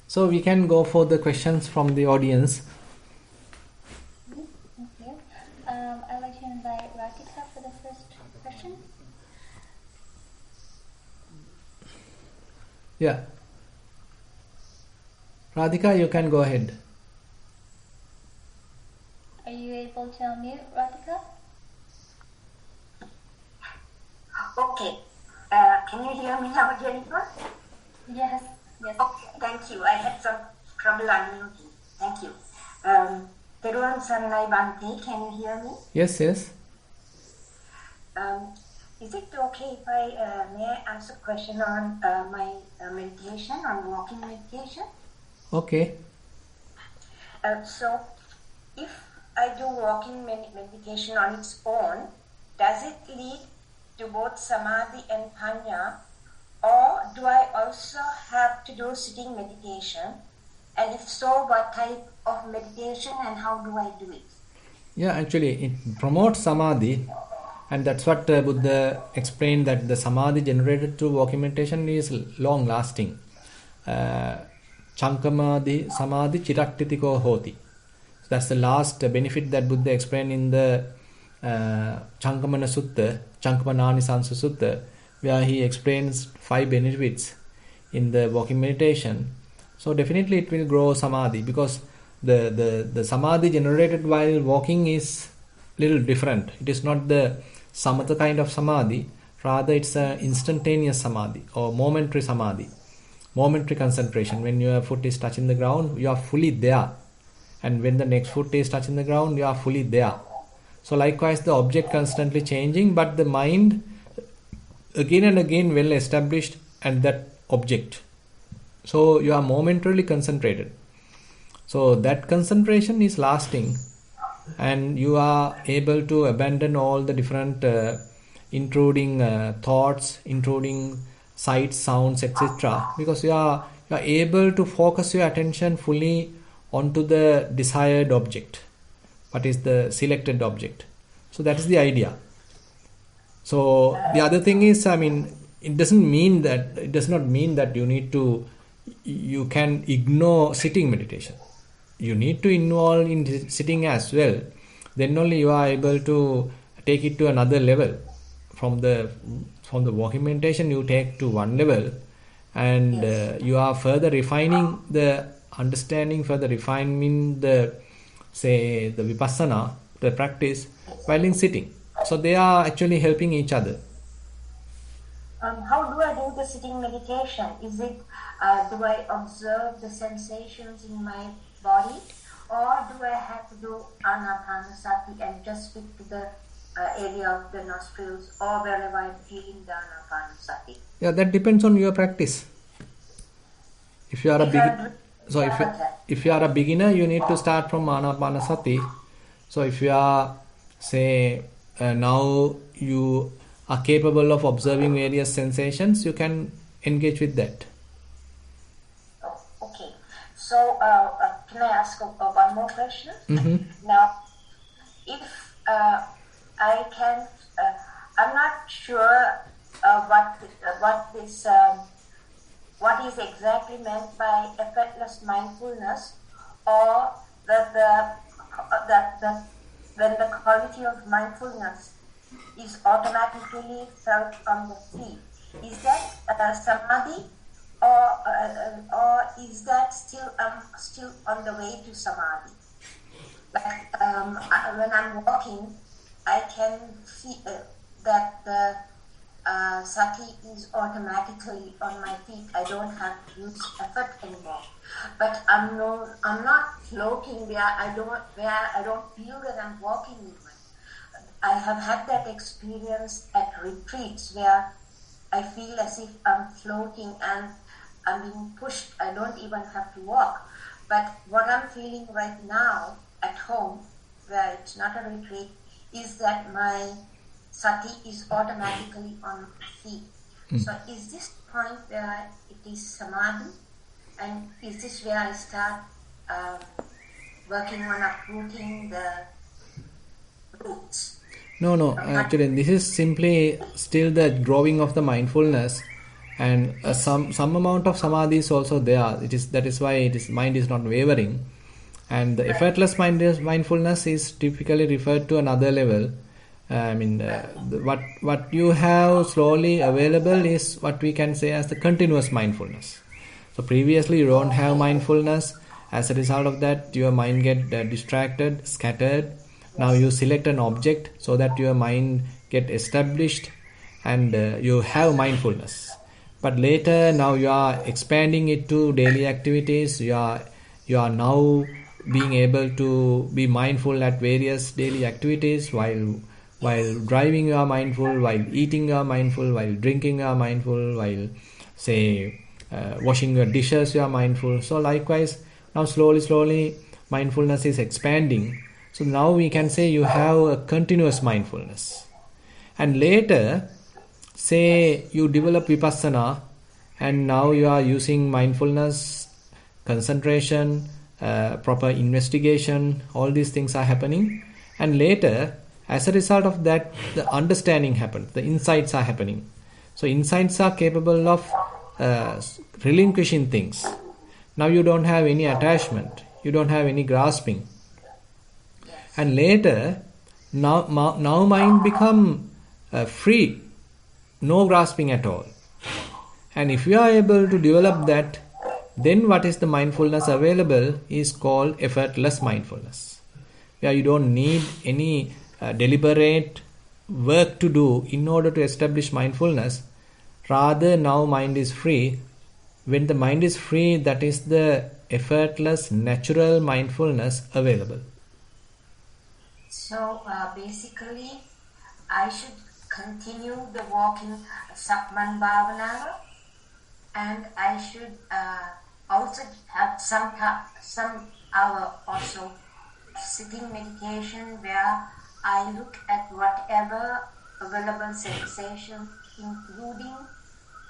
So we can go for the questions from the audience. Thank you. I'd like to invite Radhika for the first question. Yeah. Radhika, you can go ahead. Are you able to unmute, Radhika? Okay. Can you hear me now, Jennifer? Yes. Okay, thank you. I had some trouble unmuting. Thank you. Thero and Sanai Bhante, can you hear me? Yes. Is it okay if I may I ask a question on my meditation, on walking meditation? Okay. So, if I do walking meditation on its own, does it lead to both samadhi and panya, or do I also have to do sitting meditation? And if so, what type of meditation and how do I do it? Yeah, actually it promotes samadhi, and that's what Buddha explained, that the samadhi generated through walking meditation is long lasting. Chankamadhi samadhi chiraktitiko hoti. So that's the last benefit that Buddha explained in the Chankamana Sutta, Chankamananisansa Sutta, where he explains 5 benefits in the walking meditation. So definitely it will grow samadhi, because the samadhi generated while walking is little different. It is not the samatha kind of samadhi, rather it's a instantaneous samadhi or momentary samadhi, momentary concentration. When your foot is touching the ground, you are fully there, and when the next foot is touching the ground, you are fully there. So likewise the object constantly changing, but the mind again and again well established and that object. So you are momentarily concentrated. So that concentration is lasting, and you are able to abandon all the different intruding thoughts, intruding sights, sounds, etc. Because you are able to focus your attention fully onto the desired object, what is the selected object. So that is the idea. So the other thing is, it does not mean that you can ignore sitting meditation. You need to involve in sitting as well. Then only you are able to take it to another level. From the walking meditation, you take to one level, and you are further refining the understanding, further refining the vipassana, the practice, while in sitting. So they are actually helping each other. How do I do the sitting meditation? Is it, do I observe the sensations in my body, or do I have to do anapanasati and just stick to the area of the nostrils, or wherever I'm feeling the anapanasati? Yeah, that depends on your practice. If you are if you are a beginner, you need to start from anapanasati. So if you are, say, now you are capable of observing various sensations, you can engage with that. Oh, okay. So can I ask one more question? Mm-hmm. Now, if I can, I'm not sure what is exactly meant by effortless mindfulness, or when the quality of mindfulness is automatically felt on the feet. Is that samadhi, or is that still on the way to samadhi? Like when I'm walking, I can see that the sati is automatically on my feet. I don't have to use effort anymore. But I'm not floating where I don't feel that I'm walking even. I have had that experience at retreats where I feel as if I'm floating and I'm being pushed. I don't even have to walk. But what I'm feeling right now at home, where it's not a retreat, is that my sati is automatically on my feet. So is this the point where it is samadhi? And is this where I start working on uprooting the roots? No. Actually, this is simply still the growing of the mindfulness, and some amount of samadhi is also there. That is why mind is not wavering, and the effortless mindfulness is typically referred to another level. What you have slowly available is what we can say as the continuous mindfulness. So previously you don't have mindfulness. As a result of that, your mind get distracted, scattered. Now you select an object so that your mind get established, and you have mindfulness. But later, now you are expanding it to daily activities. You are now being able to be mindful at various daily activities. While driving you are mindful, while eating you are mindful, while drinking you are mindful, while washing your dishes you are mindful. So likewise, now slowly mindfulness is expanding. So now we can say you have a continuous mindfulness. And later, say you develop vipassana, and now you are using mindfulness, concentration, proper investigation, all these things are happening. And later, as a result of that, the understanding happens, the insights are happening. So insights are capable of relinquishing things. Now you don't have any attachment, you don't have any grasping. And later, now mind become free, no grasping at all. And if you are able to develop that, then what is the mindfulness available is called effortless mindfulness. Where you don't need any deliberate work to do in order to establish mindfulness. Rather, now mind is free. When the mind is free, that is the effortless, natural mindfulness available. So basically, I should continue the walking Sakman Bhavana, and I should also have some hour also sitting meditation where I look at whatever available sensation, including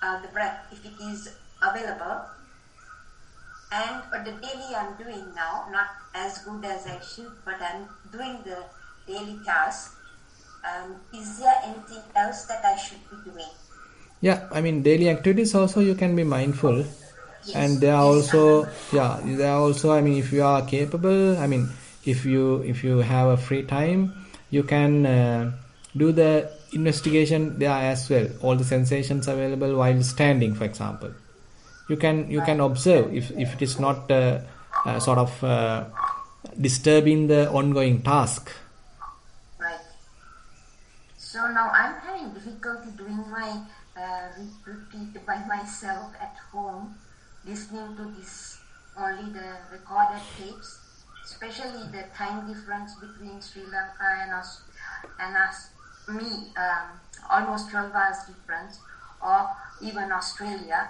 the breath, if it is available. And the daily I'm doing now, not as good as I should, but I'm doing the daily task. Is there anything else that I should be doing? Yeah, I mean daily activities also you can be mindful. Yes. And there are also, I mean, if you are capable, I mean, if you have a free time, you can do the investigation there as well. All the sensations available while standing, for example. You can observe if it is not sort of disturbing the ongoing task. Right. So now I'm having difficulty doing my repeat by myself at home, listening to this only the recorded tapes, especially the time difference between Sri Lanka and us, almost 12 hours difference, or even Australia.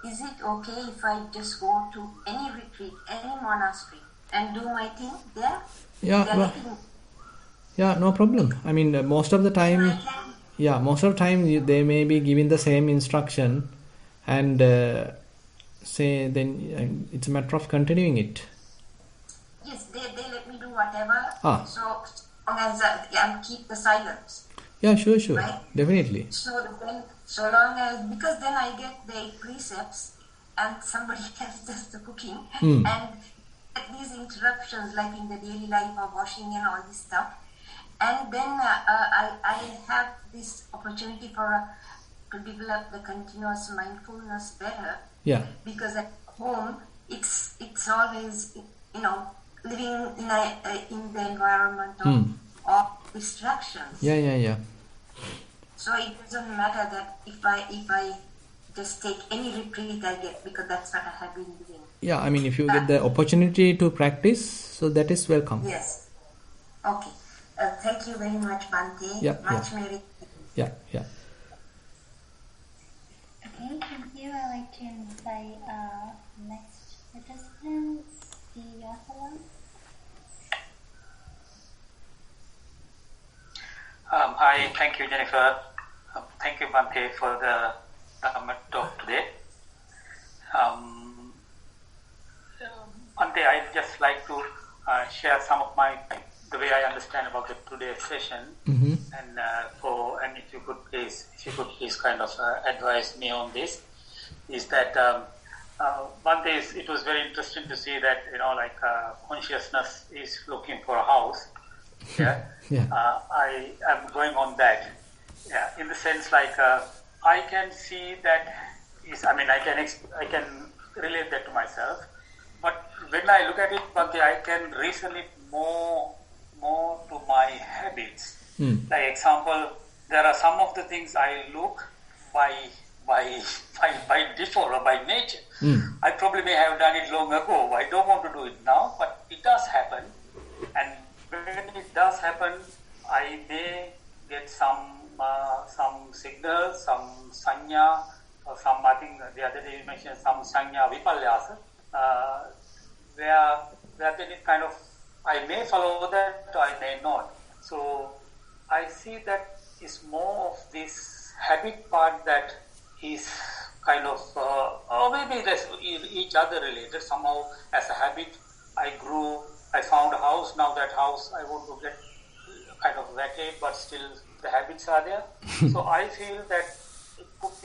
Is it okay if I just go to any retreat, any monastery, and do my thing there? No problem. I mean, most of the time, they may be giving the same instruction, and say then it's a matter of continuing it. Yes, they let me do whatever. So long as I keep the silence. Yeah, sure, right? Definitely. So long as, because then I get the precepts and somebody else does the cooking and at these interruptions like in the daily life of washing and all this stuff, and then I have this opportunity to develop the continuous mindfulness better. Yeah. Because at home it's always living in the environment of distractions. Yeah. So it doesn't matter that if I just take any retreat I get, because that's what I have been doing. Yeah, I mean, if you get the opportunity to practice, so that is welcome. Yes. Okay. Thank you very much, Bhante. Much merit. Yeah. Okay, thank you. I'd like to invite next participant, Yasala. Hi, thank you, Jennifer. Thank you, Bhante, for the talk today. Bhante, I'd just like to share some of the way I understand about today's session, and if you could please kind of advise me on this. Is that Bhante, it was very interesting to see that consciousness is looking for a house. Yeah. I am going on that. Yeah, in the sense I can see that I can relate that to myself. But when I look at it, Bhante, I can reason it more to my habits. Like example, there are some of the things I look by default or by nature. I probably may have done it long ago. I don't want to do it now, but it does happen. And when it does happen, I may get some signals, some sanya, or some, I think the other day you mentioned some sanya vipalyasa, where then it kind of, I may follow that or I may not. So I see that is more of this habit part that is kind of, or maybe each other related somehow. As a habit, I found a house. Now that house I want to get kind of vacate, but still the habits are there. So I feel that it could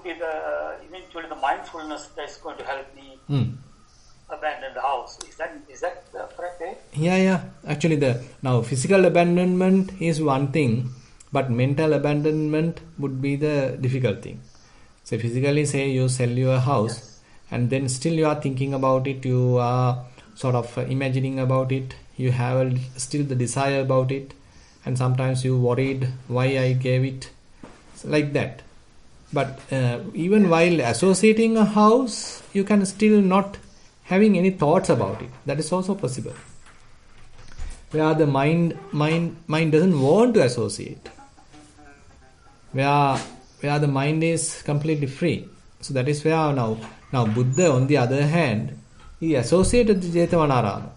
be eventually the mindfulness that's going to help me abandon the house. Is that the correct way? Yeah. Actually, now physical abandonment is one thing, but mental abandonment would be the difficult thing. So physically say you sell your house, and then still you are thinking about it, you are sort of imagining about it, you have still the desire about it, and sometimes you worried why I gave it, so like that. But even while associating a house, you can still not having any thoughts about it. That is also possible. Where the mind doesn't want to associate. Where the mind is completely free. So that is where now Buddha, on the other hand, he associated the Jetavanarama.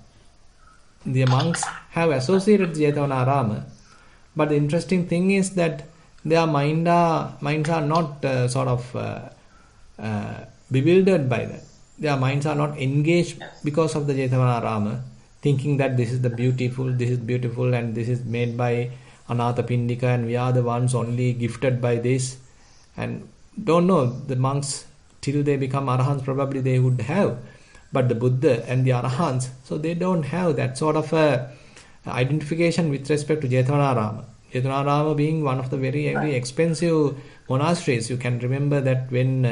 The monks have associated the Jetavanarama, but the interesting thing is that their minds are not bewildered by that. Their minds are not engaged because of the Jetavanarama, thinking that this is beautiful, and this is made by Anathapindika, and we are the ones only gifted by this. And don't know, the monks, till they become Arahants, probably they would have. But the Buddha and the Arahants, so they don't have that sort of identification with respect to Jetavanarama. Jetavanarama being one of the very expensive monasteries. You can remember that when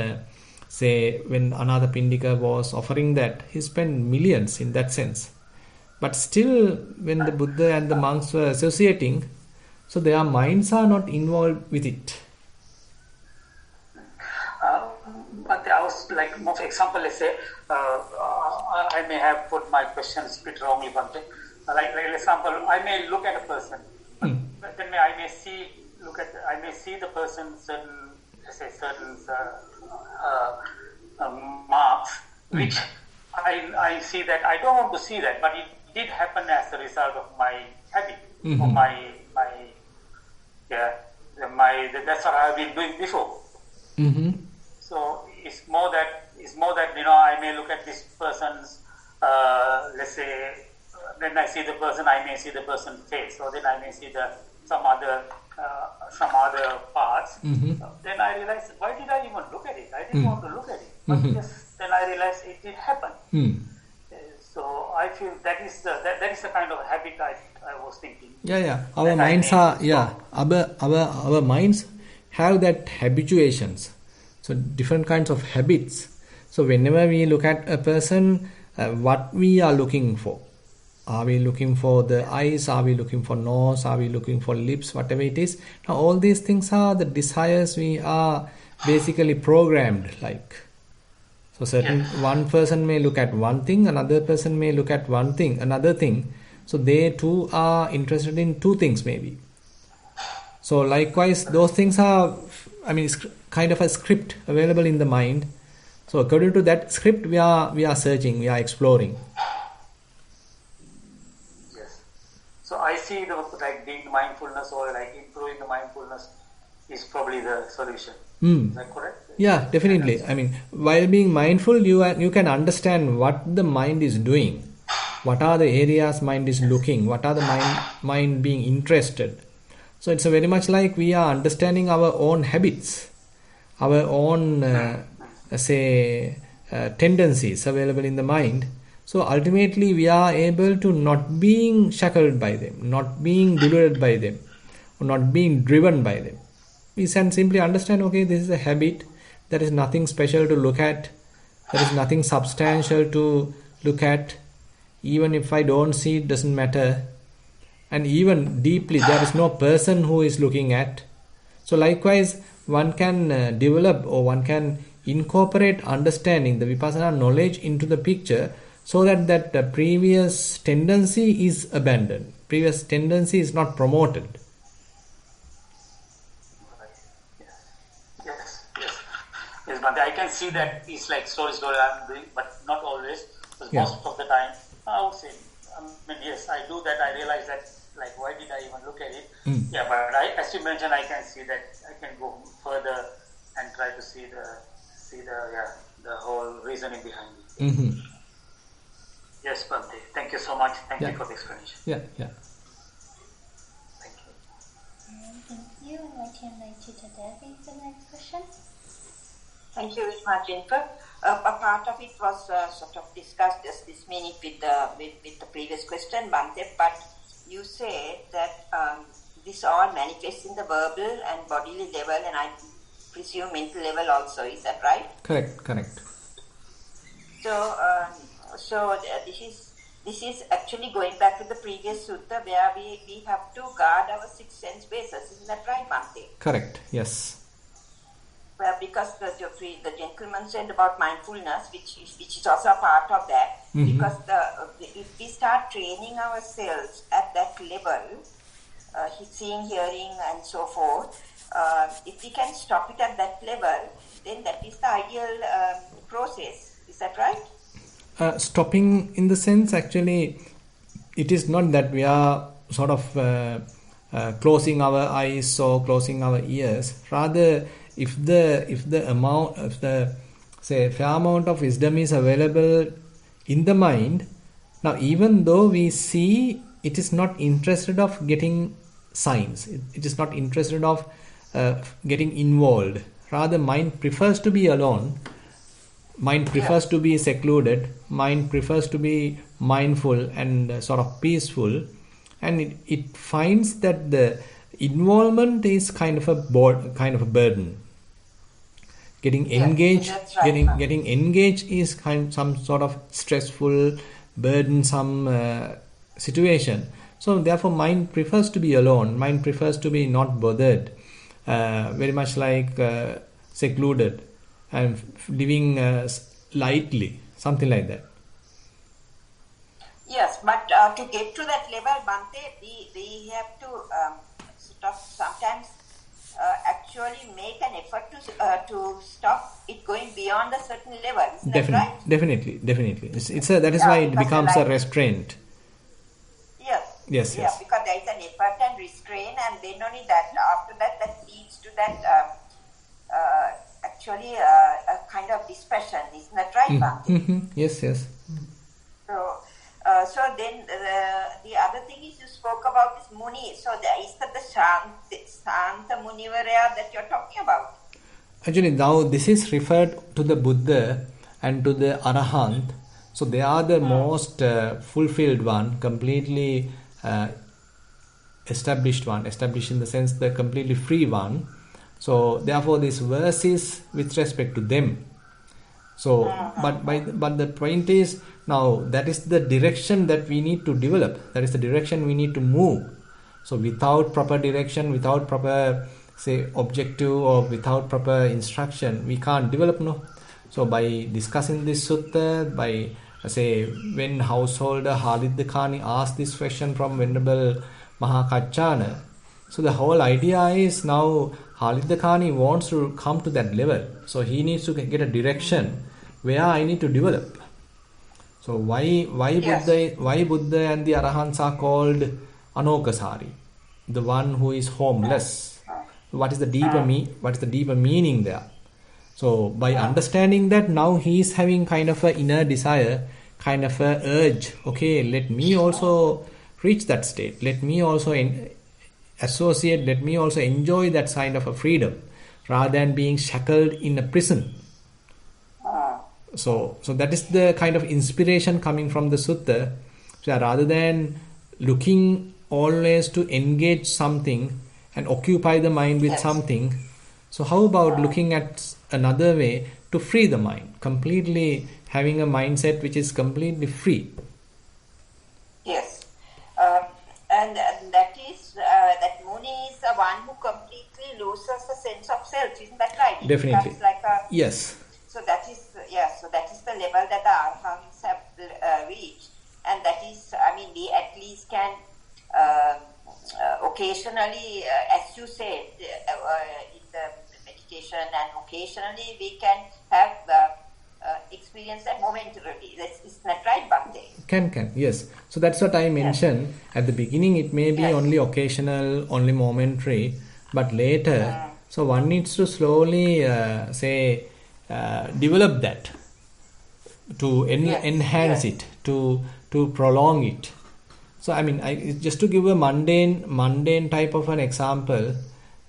Anathapindika was offering that, he spent millions in that sense. But still, when the Buddha and the monks were associating, so their minds are not involved with it. But I was like, for example, let's say, I may have put my questions a bit wrongly, but like example, I may look at a person, but then I may see the person certain marks, which I see that I don't want to see that, but it did happen as a result of my habit, or that's what I've been doing before. So it's more that I may look at this person's let's say, when I see the person, I may see the person's face, or then I may see some other parts. Then I realize, why did I even look at it? I didn't want to look at it, but then I realized it did happen. So I feel that is the kind of habit I was thinking. Our minds are our minds have that habituations. So different kinds of habits. So whenever we look at a person, what we are looking for. Are we looking for the eyes? Are we looking for nose? Are we looking for lips? Whatever it is. Now all these things are the desires we are basically programmed like. So one person may look at one thing, another person may look at another thing. So they too are interested in two things maybe. So likewise, those things are, it's kind of a script available in the mind. So according to that script, we are searching, we are exploring. Yes. So I see being mindfulness or improving the mindfulness is probably the solution. Is that correct? Yeah, definitely. While being mindful, you can understand what the mind is doing. What are the areas mind is looking? What are the mind being interested? So it's very much like we are understanding our own habits, our own, tendencies available in the mind. So ultimately we are able to not being shackled by them, not being deluded by them, or not being driven by them. We can simply understand, okay, this is a habit. There is nothing special to look at. There is nothing substantial to look at. Even if I don't see it, doesn't matter. And even deeply, there is no person who is looking at. So likewise, one can develop or one can incorporate understanding, the vipassana knowledge into the picture, so that the previous tendency is abandoned. Previous tendency is not promoted. Yes, but I can see that it's like slowly I'm doing, but not always. Because most of the time, I would say, yes, I do that. I realize that, why did I even look at it? Yeah, but as you mentioned, I can see that I can go further and try to see the whole reasoning behind it. Yes, Bhante. Thank you so much. Thank you for the explanation. Yeah. Thank you. Thank you. I can invite you to Debbie for the next question. Thank you very much, Jennifer. A part of it was sort of discussed just this minute with the previous question, Bhante, but you said that this all manifests in the verbal and bodily level, and I presume mental level also. Is that right? Correct. So this is actually going back to the previous sutta where we have to guard our six sense bases. Isn't that right, Bhante? Correct, yes. Well, because the gentleman said about mindfulness, which is also a part of that, because if we start training ourselves at that level, seeing, hearing, and so forth, if we can stop it at that level, then that is the ideal process. Is that right? Stopping in the sense, actually, it is not that we are sort of closing our eyes or closing our ears. Rather, if the fair amount of wisdom is available in the mind, now even though we see, it is not interested of getting signs, it is not interested of getting involved. Rather, mind prefers to be alone, mind prefers to be secluded, mind prefers to be mindful and sort of peaceful, and it finds that the involvement is kind of a burden. Getting engaged, getting engaged is some sort of stressful, burdensome situation. So therefore, mind prefers to be alone. Mind prefers to be not bothered, very much like secluded and living lightly, something like that. Yes, but to get to that level, Bhante, we have to sometimes actually make an effort to stop it going beyond a certain level. Isn't that right? Definitely. That is why it becomes a restraint. Yes. Because there is an effort and restraint, and then only that, after that leads to that actually a kind of dispassion. Isn't that right, Bhante? Yes. So then the other thing is you spoke about this Muni. So is that the Santa Munivaraya that you're talking about? Actually, now this is referred to the Buddha and to the Arahant. So they are the most fulfilled one, completely established in the sense the completely free one. So therefore this verse is with respect to them. So but the point is, now that is the direction that we need to develop, that is the direction we need to move. So without proper direction, without proper objective, or without proper instruction, we can't develop, no. So by discussing this sutta, by when householder Haliddikani asked this question from Venerable Mahakachana, so the whole idea is now Haliddikani wants to come to that level. So he needs to get a direction where I need to develop. So why Buddha and the Arahants are called Anokasari, the one who is homeless? What is the deeper meaning there? So by understanding that, now he is having kind of an inner desire, kind of a urge. Okay, let me also reach that state. Let me also associate. Let me also enjoy that kind of a freedom, rather than being shackled in a prison. So that is the kind of inspiration coming from the sutta. So rather than looking always to engage something and occupy the mind with something, so how about looking at another way to free the mind, completely having a mindset which is completely free? Yes, and that is that Muni is the one who completely loses the sense of self. Isn't that right? Definitely. Yes. So that is the level that the Arhants have reached, and that is, we at least can occasionally, as you said, in the meditation, and occasionally we can have experience that momentarily. Isn't that right, Bhante? Can, yes. So that's what I mentioned at the beginning. It may be only occasional, only momentary, but later, so one needs to slowly develop that, to enhance it, to prolong it. So just to give a mundane type of an example.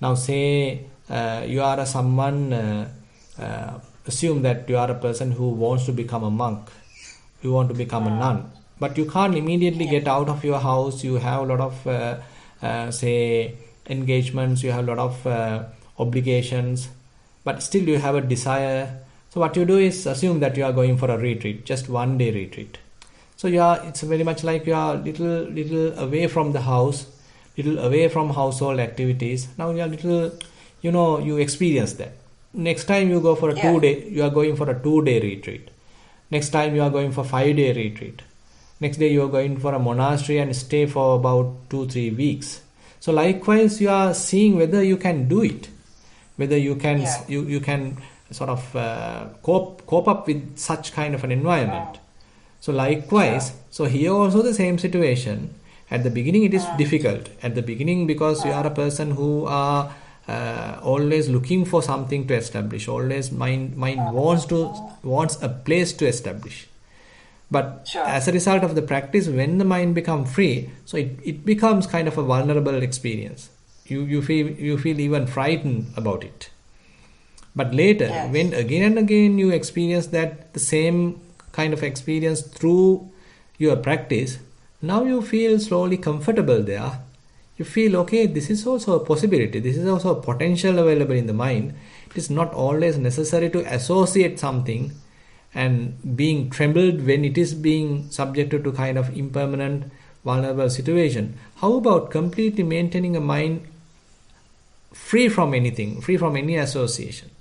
Now say you are someone, assume that you are a person who wants to become a monk, you want to become a nun, but you can't immediately get out of your house. You have a lot of engagements, you have a lot of obligations. but still you have a desire. So what you do is assume that you are going for a retreat, just 1 day retreat. So it's very much like you are little away from the house, little away from household activities. Now you are little, you experience that. Next time you go for a 2 day, you are going for a 2 day retreat. Next time you are going for 5 day retreat. Next day you are going for a monastery and stay for about 2-3 weeks. So likewise you are seeing whether you can do it, whether you can you can sort of cope up with such kind of an environment. So likewise, so here also the same situation. At the beginning it is difficult. At the beginning, because you are a person who are always looking for something to establish. Always mind wants a place to establish. But as a result of the practice, when the mind becomes free, so it becomes kind of a vulnerable experience. You feel even frightened about it. But later, when again and again you experience that the same kind of experience through your practice, now you feel slowly comfortable there. You feel, okay, this is also a possibility. This is also a potential available in the mind. It is not always necessary to associate something and being trembled when it is being subjected to kind of impermanent, vulnerable situation. How about completely maintaining a mind free from anything, free from any association?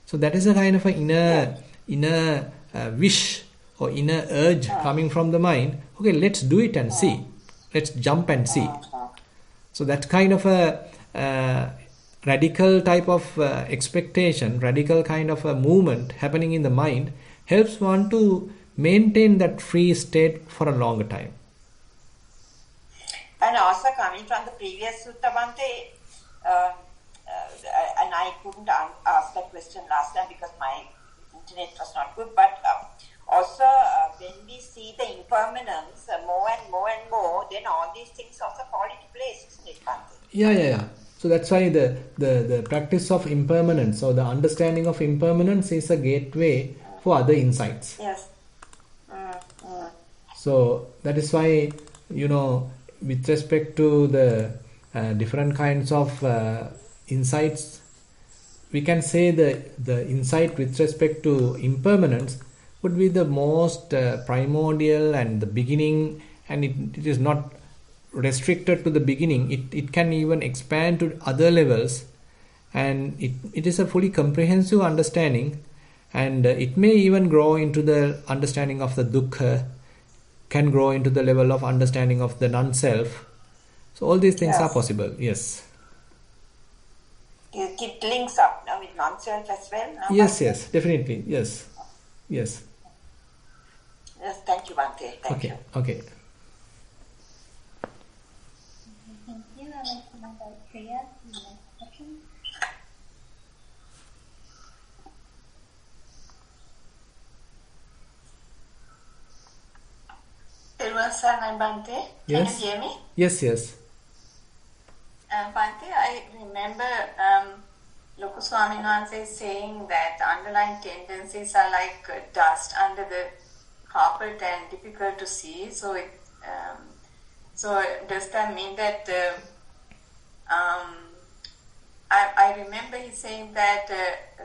So that is a kind of an inner wish or inner urge coming from the mind. Okay, let's do it and see. Let's jump and see. So that kind of a radical type of expectation, radical kind of a movement happening in the mind helps one to maintain that free state for a longer time. And also coming from the previous Sutta, Bhante, and I couldn't ask that question last time because my internet was not good, but also when we see the impermanence more and more, then all these things also fall into place, isn't it, Bhante? Yeah. So that's why the practice of impermanence or the understanding of impermanence is a gateway for other insights. Yes. So that is why, with respect to the different kinds of insights, we can say the insight with respect to impermanence would be the most primordial and the beginning, and it is not restricted to the beginning. It can even expand to other levels, and it is a fully comprehensive understanding, and it may even grow into the understanding of the dukkha, can grow into the level of understanding of the non-self. So all these things are possible. Yes. It links up now with non-self as well. Yes, definitely. Yes. Yes, thank you, Bhante. Thank you. Okay. Thank you. I'd like to invite Priya to the next question. Bhante, can you hear me? Yes. Bhante, I remember Loku Swamin Wanse saying that underlying tendencies are like dust under the carpet and difficult to see. So, so does that mean that? I remember he saying that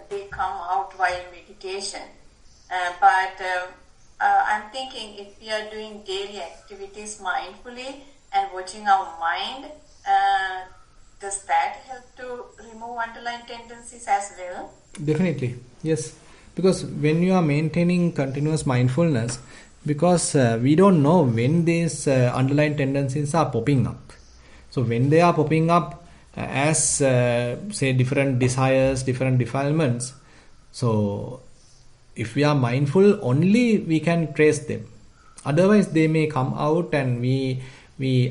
they come out while meditation, but I'm thinking if we are doing daily activities mindfully and watching our mind, does that help to remove underlying tendencies as well? Definitely, yes. Because when you are maintaining continuous mindfulness, because we don't know when these underlying tendencies are popping up. So when they are popping up as say different desires, different defilements, so if we are mindful, only we can trace them. Otherwise they may come out and we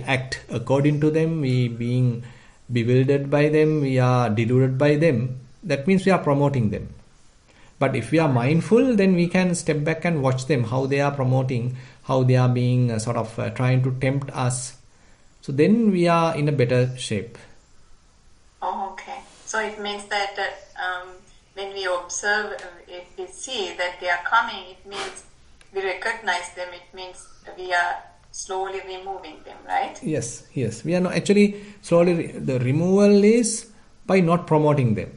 act according to them, we being bewildered by them, we are deluded by them. That means we are promoting them. But if we are mindful, then we can step back and watch them, how they are promoting, how they are being sort of trying to tempt us. So then we are in a better shape. Oh, okay. So it means that when we observe, if we see that they are coming, it means we recognize them, it means we are slowly removing them, right? Yes. We are not actually slowly, the removal is by not promoting them.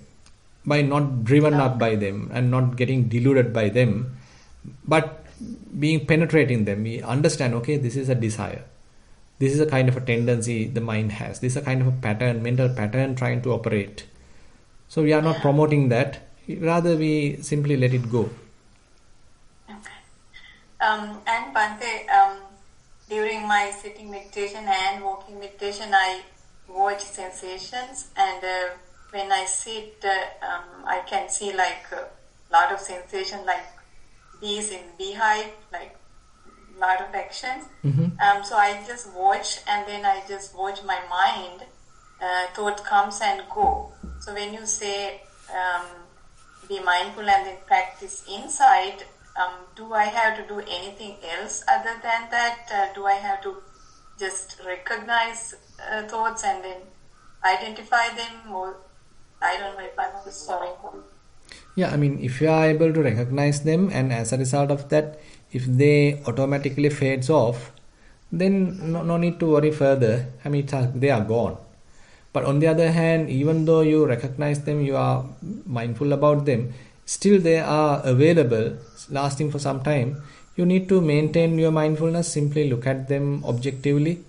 by not driven up by them and not getting deluded by them, but being penetrating them. We understand, okay, this is a desire. This is a kind of a tendency the mind has. This is a kind of a pattern, mental pattern trying to operate. So we are not promoting that. Rather, we simply let it go. Okay. And Bhante, during my sitting meditation and walking meditation, I watch sensations, and when I sit, I can see like a lot of sensation, like bees in beehive, like lot of action. So I just watch, and then I just watch my mind. Thought comes and go. So when you say be mindful and then practice inside, do I have to do anything else other than that? Do I have to just recognize thoughts and then identify them? Or I don't know if I'm sorry. Yeah, I mean, if you are able to recognize them, and as a result of that, if they automatically fades off, then no need to worry further. I mean, they are gone. But on the other hand, even though you recognize them, you are mindful about them, still they are available, lasting for some time. You need to maintain your mindfulness, simply look at them objectively,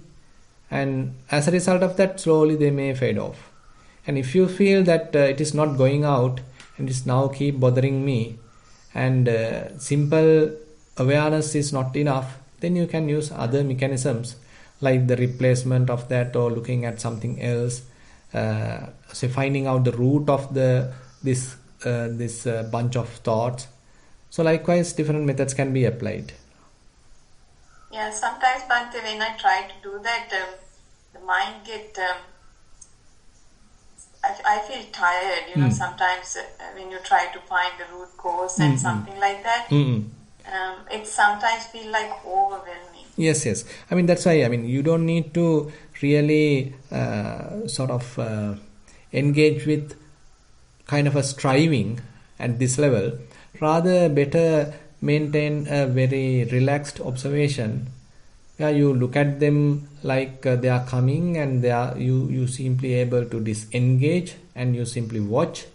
and as a result of that, slowly they may fade off. And if you feel that it is not going out and it's now keep bothering me, and simple awareness is not enough, then you can use other mechanisms like the replacement of that, or looking at something else, say finding out the root of this bunch of thoughts. So likewise, different methods can be applied. Yeah, sometimes, Bhante, when I try to do that, the mind get. I feel tired, you know, sometimes when you try to find the root cause and something like that, it sometimes feel like overwhelming. Yes. I mean, that's why, I mean, you don't need to really sort of engage with kind of a striving at this level. Rather, better maintain a very relaxed observation. Yeah, you look at them like they are coming, and you simply able to disengage, and you simply watch.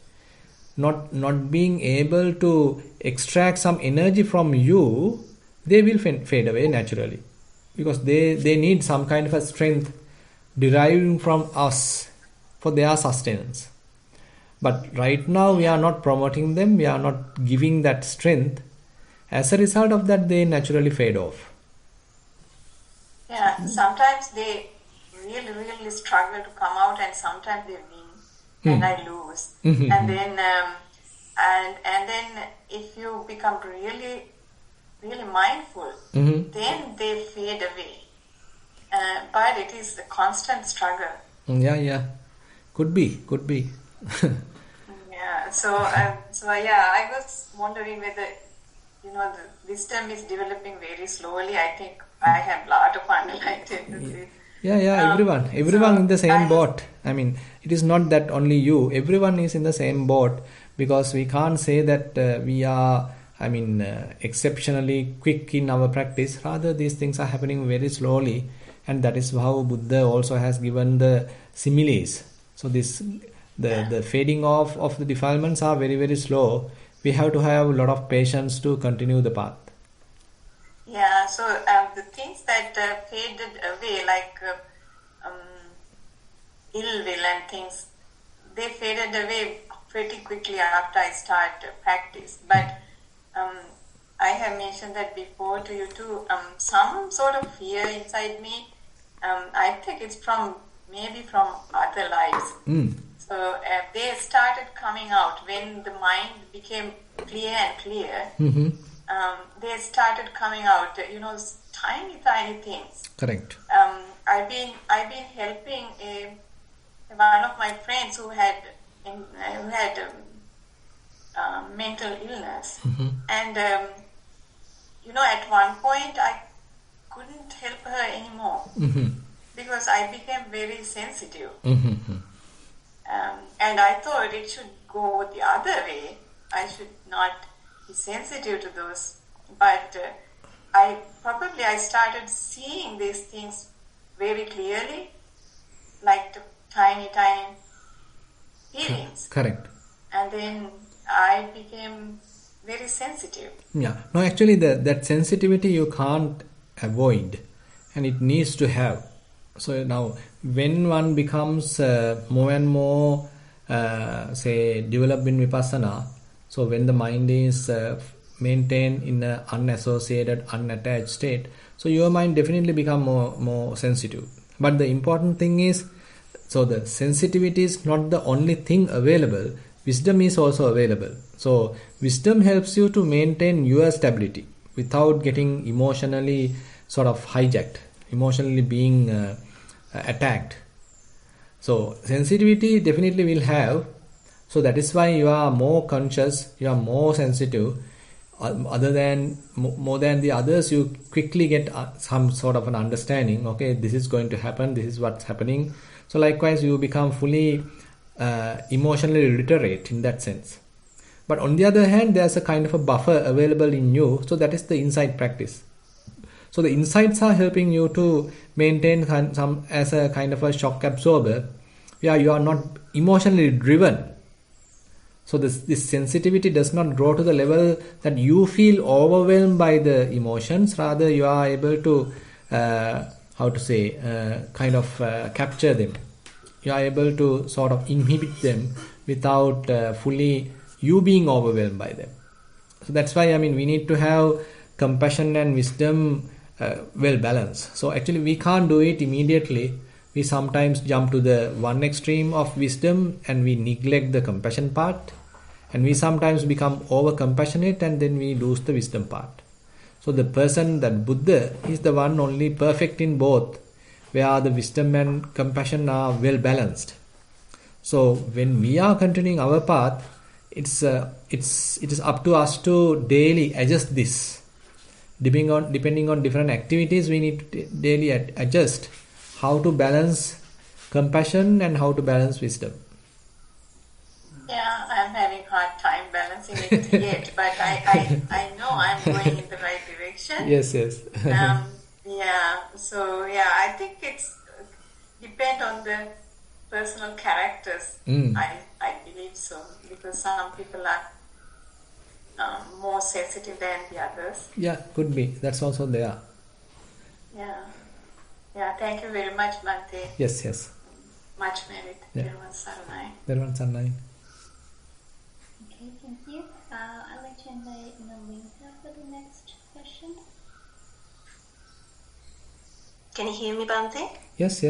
Not being able to extract some energy from you, they will fade away naturally, because they need some kind of a strength deriving from us for their sustenance. But right now we are not promoting them, we are not giving that strength. As a result of that, they naturally fade off. Yeah, sometimes they really struggle to come out, and sometimes they win and I lose. And then and then if you become really mindful, then they fade away. But it is a constant struggle. Yeah. Could be. Yeah. So I was wondering whether, you know, the wisdom is developing very slowly. I think I have a lot of underlying tendencies. Yeah, everyone in the same boat. I mean, it is not that only you. Everyone is in the same boat, because we can't say that we are, exceptionally quick in our practice. Rather, these things are happening very slowly, and that is how Buddha also has given the similes. So the fading off of the defilements are very, very slow. We have to have a lot of patience to continue the path. Yeah, so the things that faded away, like ill will and things, they faded away pretty quickly after I started practice. But I have mentioned that before to you too. Some sort of fear inside me. I think it's maybe from other lives. So they started coming out when the mind became clear and clear. They started coming out, tiny things. Correct. I've been helping one of my friends who had mental illness, and at one point I couldn't help her anymore because I became very sensitive, and I thought it should go the other way. I should not be sensitive to those, but I started seeing these things very clearly, like the tiny feelings. Correct. and then I became very sensitive. Yeah. No, actually, that sensitivity you can't avoid, and it needs to have. So now, when one becomes more and more, say, developed in vipassana, so when the mind is maintained in an unassociated, unattached state, so your mind definitely become more sensitive. But the important thing is, so the sensitivity is not the only thing available. Wisdom is also available. So wisdom helps you to maintain your stability without getting emotionally sort of hijacked, emotionally being attacked. So sensitivity definitely will have. So that is why you are more conscious, you are more sensitive. Other than more than the others, you quickly get some sort of an understanding. Okay, this is going to happen. This is what's happening. So likewise, you become fully emotionally literate in that sense. But on the other hand, there's a kind of a buffer available in you. So that is the insight practice. So the insights are helping you to maintain some as a kind of a shock absorber. Yeah, you are not emotionally driven. So this sensitivity does not grow to the level that you feel overwhelmed by the emotions. Rather, you are able to, capture them. You are able to sort of inhibit them without fully you being overwhelmed by them. So that's why, we need to have compassion and wisdom well balanced. So actually we can't do it immediately. We sometimes jump to the one extreme of wisdom and we neglect the compassion part. And we sometimes become over compassionate and then we lose the wisdom part. So the person, that Buddha, is the one only perfect in both, where the wisdom and compassion are well balanced. So when we are continuing our path, it is up to us to daily adjust this. Depending on different activities, we need to daily adjust how to balance compassion and how to balance wisdom. Yeah, I'm having hard time balancing it yet, but I know I'm going in the right direction. Yes. I think it's depend on the personal characters. I believe so, because some people are more sensitive than the others. Yeah, could be. That's also there. Yeah. Thank you very much, Bhante. Yes. Much merit. Yeah. Thero Saranai. Okay, thank you. I'd like to invite Melinda for the next question. Can you hear me, Bhante? Yes.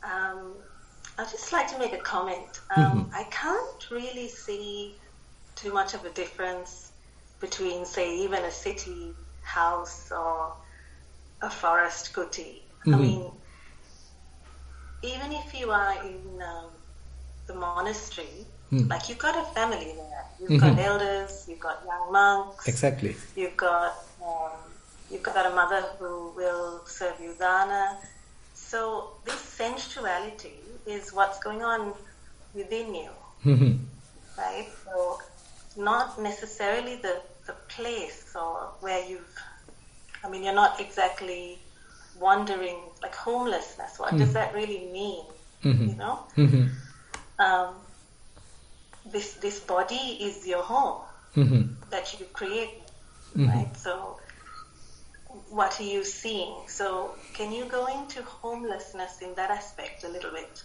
I'd just like to make a comment. I can't really see too much of a difference between, say, even a city house or a forest kuti. I mean, even if you are in the monastery, like you've got a family there. You've got elders, you've got young monks. Exactly. You've got a mother who will serve you dana. So this sensuality is what's going on within you, right? So not necessarily the place or where you're not exactly wandering, like homelessness. What does that really mean? You know? This body is your home that you create, right? So what are you seeing? So can you go into homelessness in that aspect a little bit?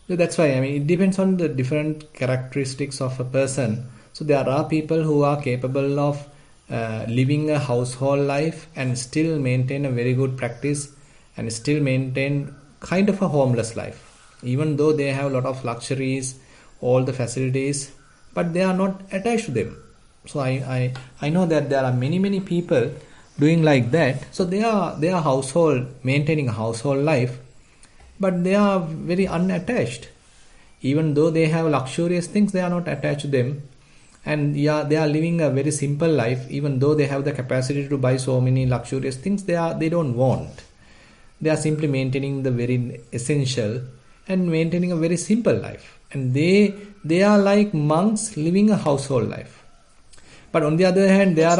So that's why, it depends on the different characteristics of a person. So there are people who are capable of living a household life and still maintain a very good practice and still maintain kind of a homeless life, even though they have a lot of luxuries, all the facilities, but they are not attached to them. So I know that there are many people doing like that. So they are maintaining a household life, but they are very unattached. Even though they have luxurious things, they are not attached to them. And they are living a very simple life. Even though they have the capacity to buy so many luxurious things, they don't want. They are simply maintaining the very essential and maintaining a very simple life. And they are like monks living a household life. But on the other hand, there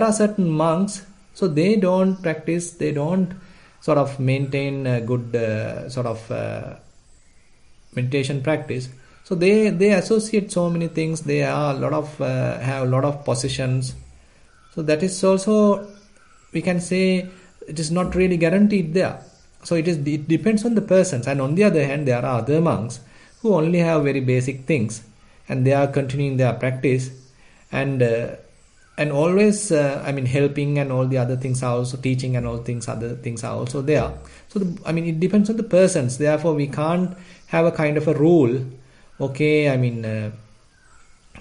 are certain monks, so they don't practice, they don't sort of maintain a good meditation practice. So they associate so many things. They are have a lot of positions. So that is also, we can say, it is not really guaranteed there. So it depends on the persons. And on the other hand, there are other monks who only have very basic things, and they are continuing their practice, and always helping, and all the other things are also teaching, and all things other things are also there. So it depends on the persons. Therefore we can't have a kind of a rule. Okay,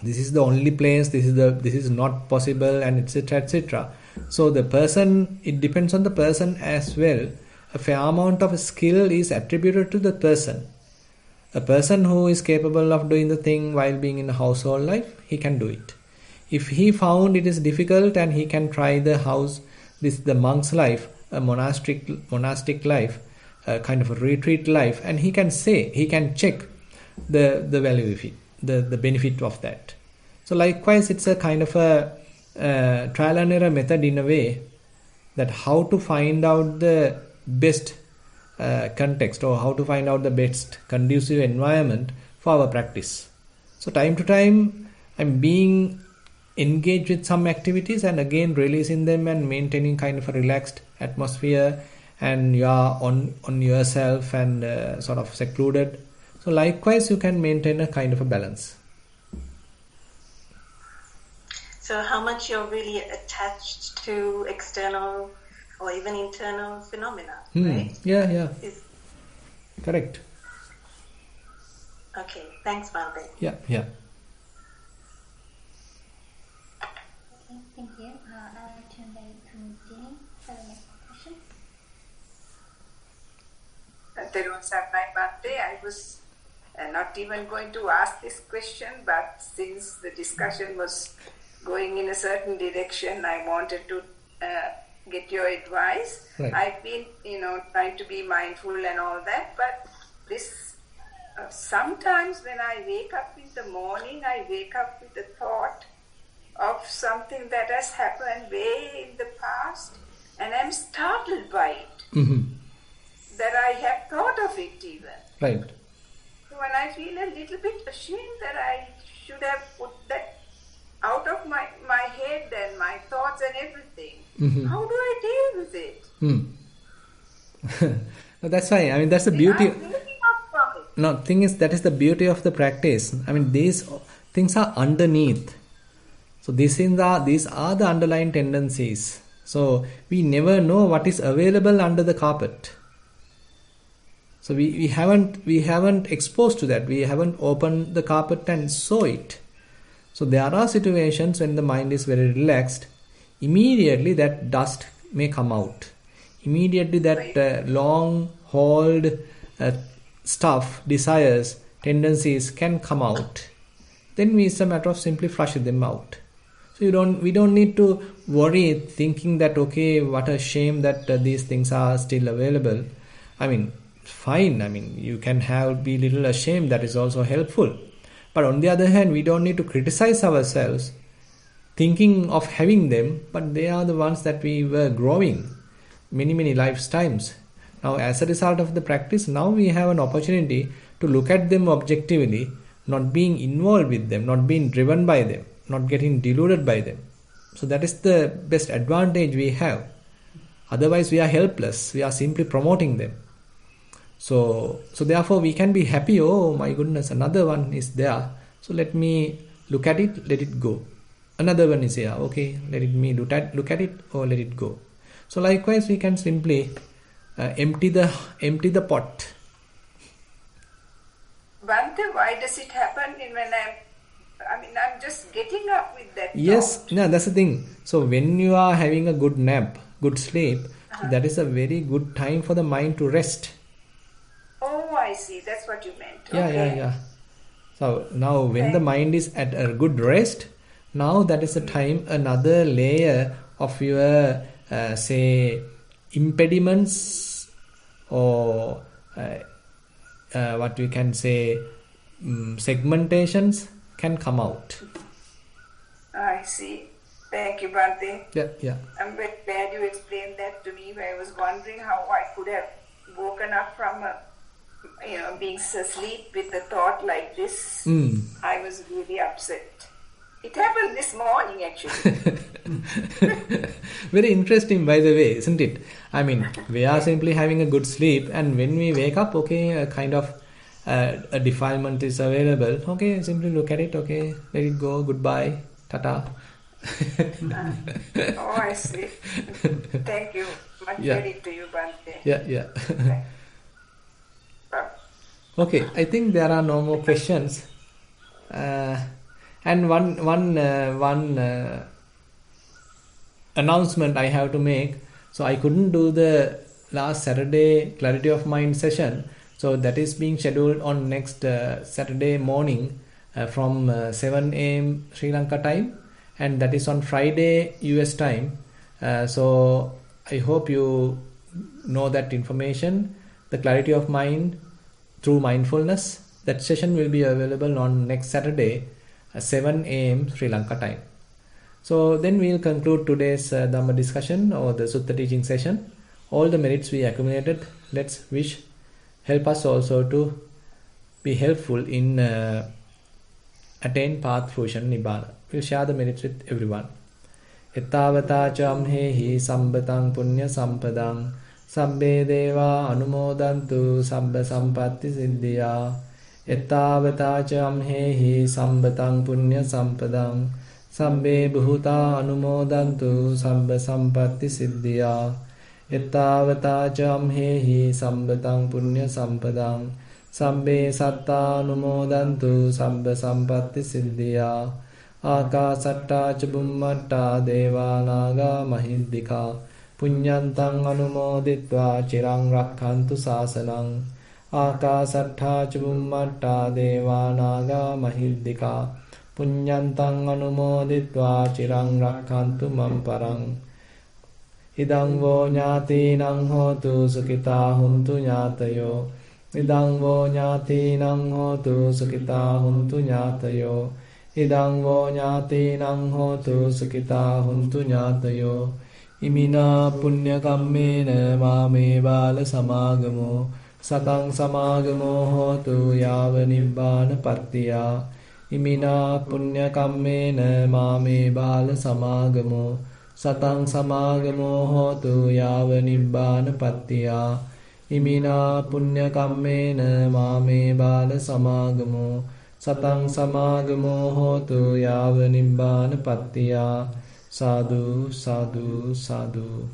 this is the only place, this is not possible, and etc., etc. So the person, it depends on the person as well. A fair amount of skill is attributed to the person. A person who is capable of doing the thing while being in a household life, he can do it. If he found it is difficult, and he can try the monk's life, a monastic life, a kind of a retreat life, and he can check the value of it, the benefit of that. So likewise, it's a kind of a trial and error method in a way, that how to find out the best context, or how to find out the best conducive environment for our practice. So time to time, I'm being engaged with some activities, and again releasing them, and maintaining kind of a relaxed atmosphere, and you are on yourself, and sort of secluded. So likewise, you can maintain a kind of a balance. So how much you're really attached to external or even internal phenomena, right? Yeah. Correct. Okay, thanks, Bante. Yeah. Okay, thank you. I'll turn back to Dini for the next question. Thero Sarnai Bante, I was not even going to ask this question, but since the discussion was going in a certain direction, I wanted to get your advice. Right. I've been, trying to be mindful and all that, but this sometimes when I wake up in the morning, I wake up with the thought of something that has happened way in the past, and I'm startled by it. Mm-hmm. That I have thought of it even. Right. So when I feel a little bit ashamed that I should have put that out of my head and my thoughts and everything. Mm-hmm. How do I deal with it? No, that's fine. That's the beauty. I'm waking up from it. No, thing is, that is the beauty of the practice. These things are underneath. So these are the underlying tendencies. So we never know what is available under the carpet. So we haven't exposed to that. We haven't opened the carpet and saw it. So there are situations when the mind is very relaxed. Immediately that dust may come out. Immediately that long hauled stuff, desires, tendencies can come out. Then it's a matter of simply flushing them out. So we don't need to worry thinking that, okay, what a shame that these things are still available. Fine. You can be little ashamed. That is also helpful. But on the other hand, we don't need to criticize ourselves thinking of having them, but they are the ones that we were growing many lifetimes. Now, as a result of the practice, now we have an opportunity to look at them objectively, not being involved with them, not being driven by them, not getting deluded by them. So that is the best advantage we have. Otherwise, we are helpless. We are simply promoting them. So therefore we can be happy. Oh my goodness, another one is there. So let me look at it, let it go. Another one is here. Okay, let me look at it, or let it go. So likewise, we can simply empty the pot. Bante, why does it happen when I'm just getting up with that Yes, thought? no, that's the thing. So when you are having a good nap, good sleep, that is a very good time for the mind to rest. Oh, I see. That's what you meant. Yeah. So now when the mind is at a good rest, now that is the time another layer of your impediments, or what we can say segmentations can come out. I see. Thank you, Bante. Yeah. I'm very glad you explained that to me. I was wondering how I could have woken up from a being asleep with a thought like this, I was really upset. It happened this morning, actually. Very interesting, by the way, isn't it? I mean, we are simply having a good sleep, and when we wake up, okay, a kind of a defilement is available. Okay, simply look at it. Okay, let it go. Goodbye, tata. Oh, I see. Thank you. Much credit to you, Bante. Yeah. Okay, I think there are no more questions. And one announcement I have to make. So I couldn't do the last Saturday Clarity of Mind session. So that is being scheduled on next Saturday morning from 7 a.m. Sri Lanka time, and that is on Friday US time. So I hope you know that information. The Clarity of Mind through mindfulness. That session will be available on next Saturday, 7 a.m. Sri Lanka time. So then we'll conclude today's Dhamma discussion or the Sutta teaching session. All the merits we accumulated, let's wish help us also to be helpful in attain path fruition Nibbana. We'll share the merits with everyone. Ettavata cham hehi sambatang punya sampadang sabbe deva anumodantu sabba sampatti siddhya. Ettavata cham hehi sambatang punya sampadang sabbe bhuta anumodantu sabba sampatti siddhya. Ettavata cham hehi sambatang punya sampadang sabbe satta anumodantu sabba sampatti siddhya. Akasatta ca bummatta deva naga mahiddika punyantang anumoditva cirang rakhantu sasanang. Akasatta ca bummatta deva naga mahiddika punyantang anumoditva cirang rakhantu mamparang. Idang vo ñātīnaṁ hotu sukitā huntu ñātayo. Idang vo ñātīnaṁ hotu sukitā huntu ñātayo. Idang vo ñātīnaṁ hotu sukitā huntu ñātayo. Imina punya kammena māme bāla samāgamo sataṁ samāgamo hotu yāva nibbāna pattiyā. Imina punya kammena māme bāla samāgamo sataṁ samāgamo hotu yāva nibbāna pattiyā. Imina punya kammena māme bāla samāgamo sataṁ samāgamo hotu yāva nibbāna pattiyā. Sadhu, sadhu, sadhu.